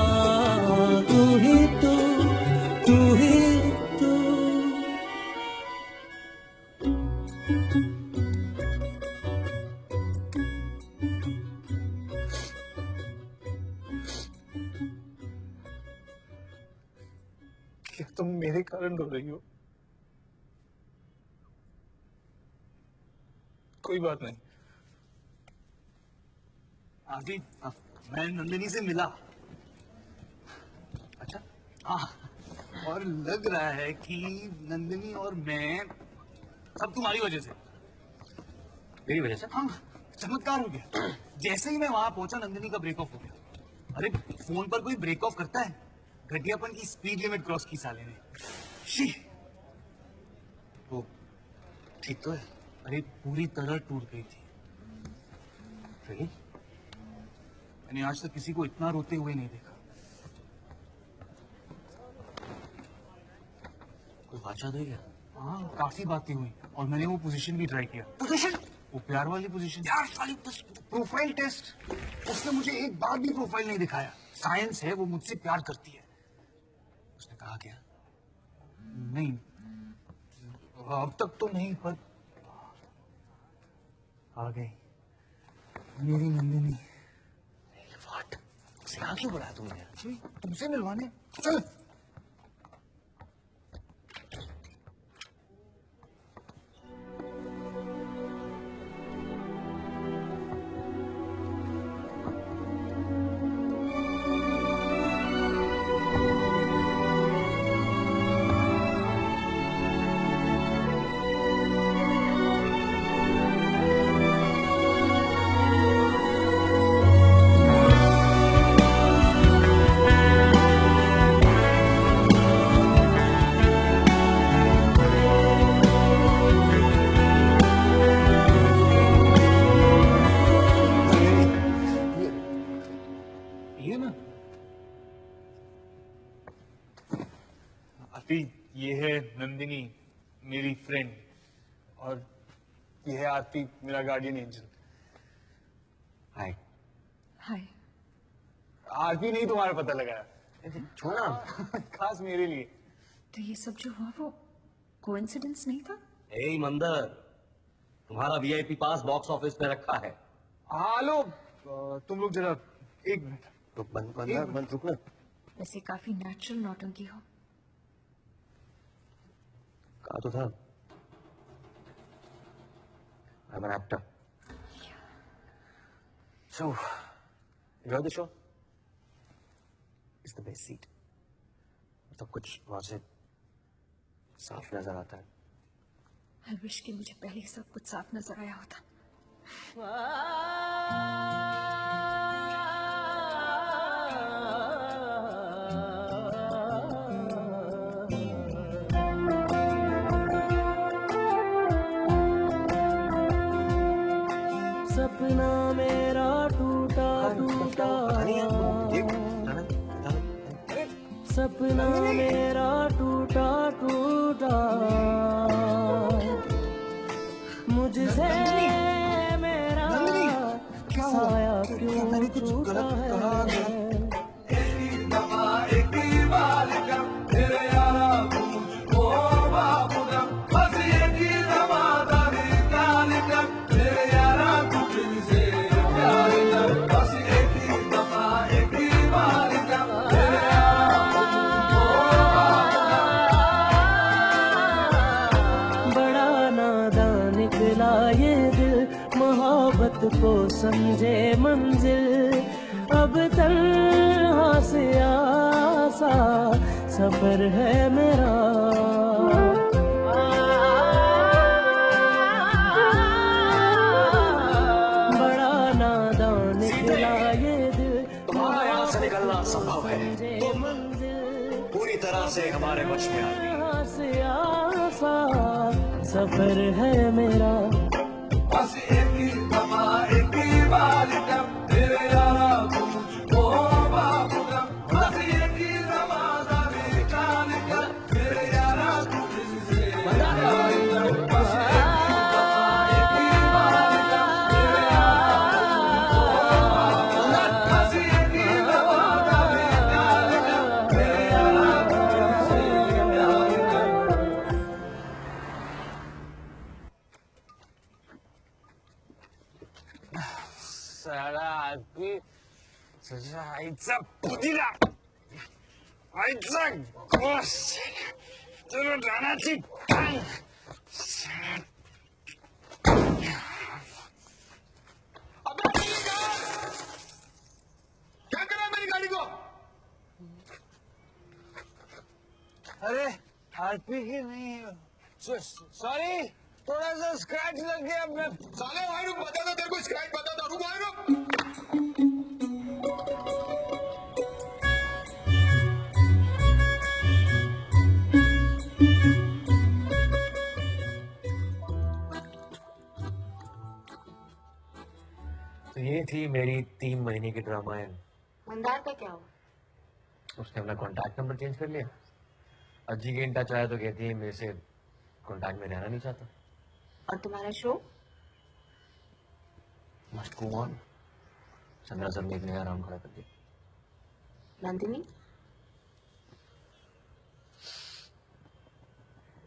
तू ही तू, तू ही तू। क्या तुम मेरे कारण रो रही हो? कोई बात नहीं। आदि, मैं नंदिनी से मिला। अच्छा? हाँ, और लग रहा है कि नंदिनी और मैं सब तुम्हारी वजह से। मेरी वजह से? हाँ, चमत्कार हो गया। जैसे ही मैं वहां पहुंचा नंदिनी का ब्रेक ऑफ हो गया। अरे फोन पर कोई ब्रेक ऑफ करता है? घटियापन की स्पीड लिमिट क्रॉस की साले ने। शी, वो ठीक तो है? अरे पूरी तरह टूट गई थी। Really? मैंने आज तक किसी को इतना रोते हुए नहीं देखा। कोई बात नहीं क्या? हाँ, काफी बातें हुई और मैंने वो पोजीशन भी ट्राई किया। पोजीशन? वो प्यार वाली पोजीशन। प्यार वाली प्रोफाइल टेस्ट। उसने मुझे एक बार भी प्रोफाइल नहीं दिखाया। साइंस है, वो मुझसे प्यार करती है। उसने कहा क्या? नहीं, अब तक तो नहीं, पर आ गई मेरी नंदिनी। व्हाट? उसे कहाँ क्यों बुलाया तुमने? तुमसे मिलवाने। चल। ये ना अभी, ये है नंदिनी मेरी फ्रेंड, और ये है आरती मेरा गार्डियन एंजल। हाय। हाय। आरती नहीं तुम्हारा पता लगाया, छोड़ा खास मेरे लिए। तो ये सब जो हुआ वो कोइंसिडेंस नहीं था? ए मंदर, तुम्हारा वीआईपी पास बॉक्स ऑफिस पे रखा है। हेलो, तुम लोग जरा एक मिनट। तो बंद रुकना। वैसे काफी नेचुरल नौटंकी हो। कहा तो था, I'm an actor. So, enjoy the show. It's the best seat. सब कुछ वहां से साफ नजर आता है। I wish कि मुझे पहले ही सब कुछ साफ नजर आया होता। सपना मेरा टूटा टूटा, सपना मेरा टूटा टूटा, मुझसे मेरा साया रात को समझे मंजिल, अब तन्हा से आसा सफर है मेरा। बड़ा नादान निकला ये दिल, तुम्हारा यहाँ से निकलना असंभव है, तुम पूरी तरह से हमारे वश में आ गई। से आसा सफर है मेरा। बस एक ही तमा एक ही बार जब तेरे यारा मुझको बाबू जब, बस एक ही नमाज़ा मेरे कान का तेरे यारा तुझसे बस एक ही तमा एक ही बार जब तेरे यारा मुझको, बस एक ही नमाज़ा मेरे कान का तेरे यारा तुझसे साला आदमी तुझ्या आईचा पुदिना, आईचा गोष्ट, तुला रानाची पान। क्या करा मेरी गाड़ी को? अरे आरपी की नहीं है। सॉरी, थोड़ा सा स्क्रैच लग गया। मैं साले भाई रुक, बता दो तेरे को स्क्रैच बता दो, रुक भाई रुक। तो ये थी मेरी 3 महीने की ड्रामायन। मंदार का क्या हुआ? उसने अपना कॉन्टैक्ट नंबर चेंज कर लिया। अज्जी के इन टच आया तो कहती है मेरे से कॉन्टैक्ट में रहना नहीं चाहता। और तुम्हारा show? Must go on. Chandra sir ने एक नया राउंड खड़ा कर दिया। नंदिनी,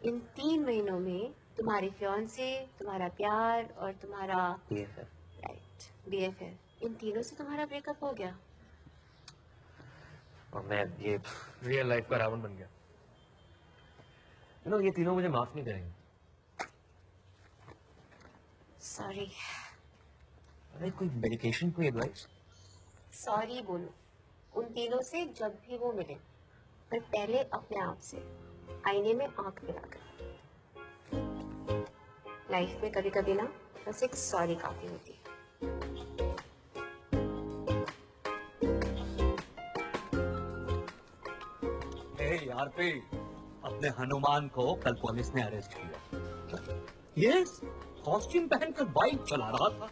इन 3 महीनों में तुम्हारी फियांसे, तुम्हारा प्यार और तुम्हारा BFF। राइट, BFF, इन तीनों से तुम्हारा ब्रेकअप हो गया। और मैं ये रियल लाइफ का रावण बन गया। ये तीनों मुझे माफ नहीं करेंगे। सॉरी। अरे कोई मेडिकेशन, कोई एडवाइस? सॉरी बोलो उन तीनों से जब भी वो मिले, पर पहले अपने आप से आईने में आंख मिलाकर। लाइफ में कभी कभी ना बस एक सॉरी काफी होती है। यार पे अपने हनुमान को कल पुलिस ने अरेस्ट किया। यस, कॉस्ट्यूम पहनकर बाइक चला रहा था।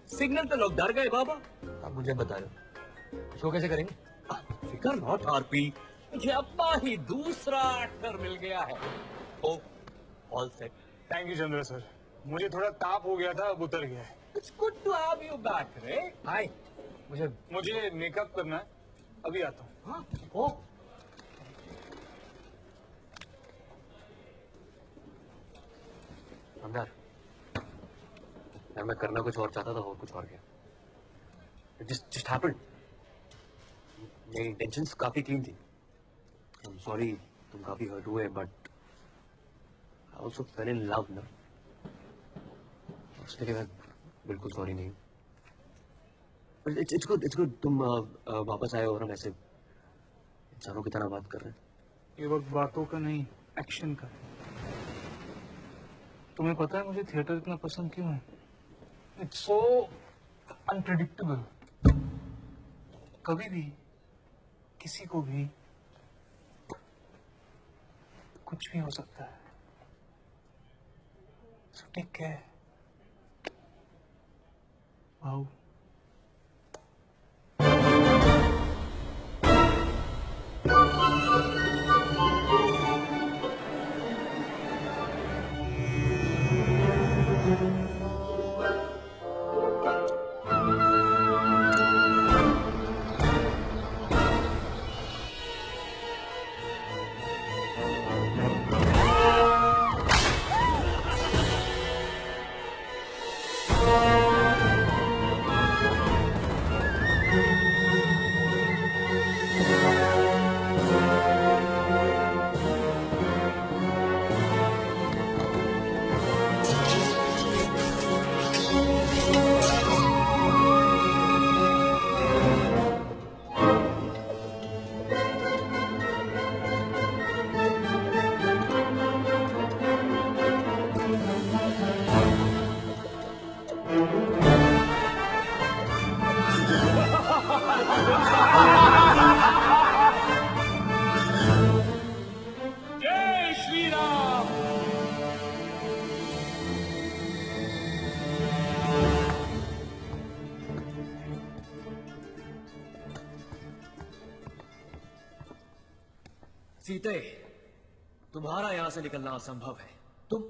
सिग्नल पे लोग डर गए बाबा। अब मुझे बता दो शो कैसे करेंगे? फिकर नॉट आरपी, मुझे अपना ही दूसरा एक्टर मिल गया है। Oh all set. Thank you Chandra sir, मुझे थोड़ा ताप हो गया था, अब उतर गया है। It's good to have you back रे। हाय, मुझे मेकअप करना है, अभी आता हूँ। हाँ, ओ अंदर यार, मैं करना कुछ और चाहता था, और कुछ और गया। Just happened. मेरी इंटेंशंस काफी क्लीन थी। सॉरी तुम काफी हर्ट हुए, but I also fail in love ना। उसके लिए मैं बिल्कुल सॉरी नहीं। इट्स गुड तुम वापस आए और हम ऐसे इंसानों की तरह बात कर रहे हैं। ये वक्त बातों का नहीं, एक्शन का है। तुम्हें पता है मुझे थिएटर इतना पसंद क्यों है? It's so unpredictable. कभी भी किसी को भी कुछ भी हो सकता है। So take care. वाओ। सीते, तुम्हारा यहां से निकलना असंभव है। तुम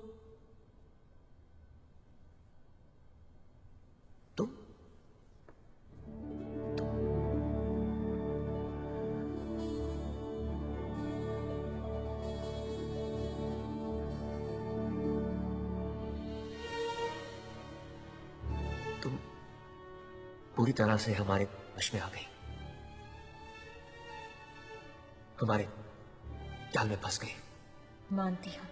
पूरी तरह से हमारे वश में आ गई, हमारे जाल में फंस गई। मानती हूँ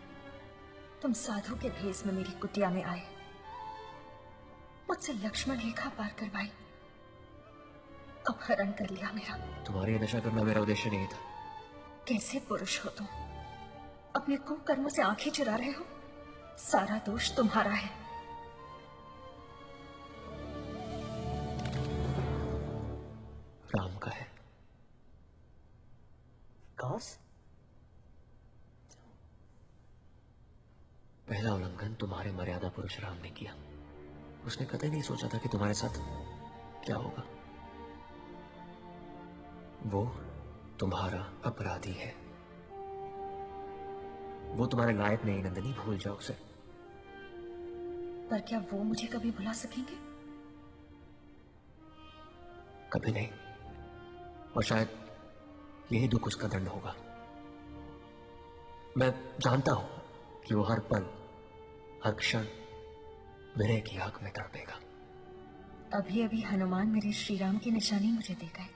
तुम साधु के भेष में मेरी कुटिया में आए, मुझसे लक्ष्मण रेखा पार करवाई, अपहरण कर लिया मेरा। तुम्हारी ये नशा करना मेरा उद्देश्य नहीं था। कैसे पुरुष हो तुम, अपने कुकर्मों से आंखें चुरा रहे हो। सारा दोष तुम्हारा है। राम का है। कौस? पहला उल्लंघन तुम्हारे मर्यादा पुरुष राम ने किया। उसने कतई नहीं सोचा था कि तुम्हारे साथ क्या होगा। वो तुम्हारा अपराधी है। वो तुम्हारे लायक नहीं नंदिनी, भूल जाओ उसे। पर क्या वो मुझे कभी भुला सकेंगे? कभी नहीं। और शायद यही दुख उसका दंड होगा। मैं जानता हूं कि वो हर पल, हर क्षण विनय की आंख में तड़पेगा। अभी अभी हनुमान मेरे श्री राम की निशानी मुझे दे गए।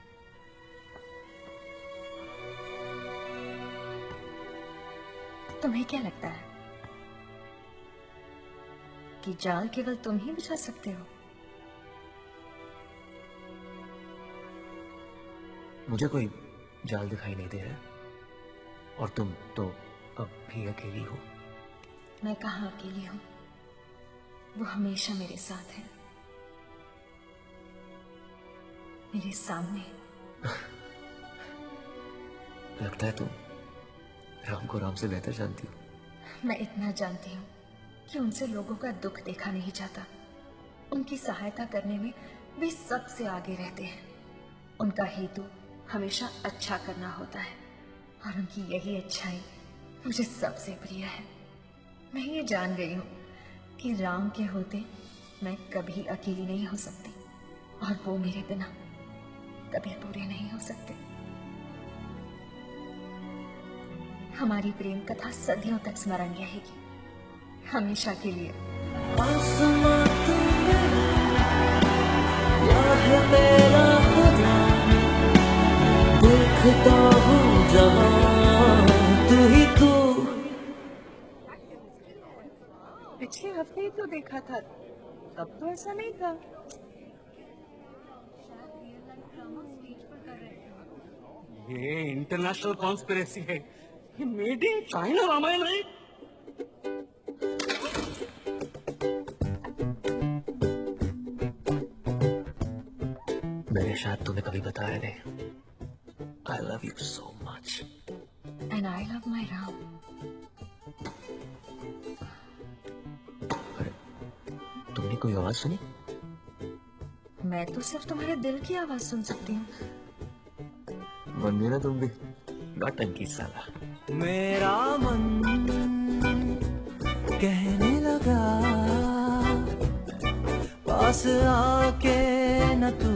तुम्हें क्या लगता है कि जाल केवल तुम ही बिछा सकते हो? मुझे कोई जाल दिखाई नहीं दे रहा, और तुम तो अब भी अकेली हो। मैं कहाँ अकेली हूँ, वो हमेशा मेरे साथ है, मेरे सामने। लगता है तुम राम को राम से बेहतर जानती हो। मैं इतना जानती हूँ कि उनसे लोगों का दुख देखा नहीं जाता। उनकी सहायता करने में वे सबसे आगे रहते हैं। उनका हेतु हमेशा अच्छा करना होता है, और उनकी यही अच्छाई मुझे सबसे प्रिय है। मैं ये जान गई हूँ कि राम के होते मैं कभी अकेली नहीं हो सकती, और वो मेरे बिना कभी पूरे नहीं हो सकते। हमारी प्रेम कथा सदियों तक स्मरण रहेगी, हमेशा के लिए। आसमां तू मेरा, या मेरा खुदा, देखता हूँ जहाँ तू ही तू। पिछले हफ्ते ही तो देखा था, तब तो ऐसा नहीं था। ये इंटरनेशनल कॉन्स्पिरेसी है, ये मेड इन चाइना रामायण है। मैंने शायद तुम्हें कभी बताया नहीं, I love you so much. And I love my Ram. तुमने कोई आवाज सुनी? मैं तो सिर्फ तुम्हारे दिल की आवाज सुन सकती हूँ। बन गई ना तुम भी, नौटंकी साला। मेरा मन कहने लगा, पास आके न तू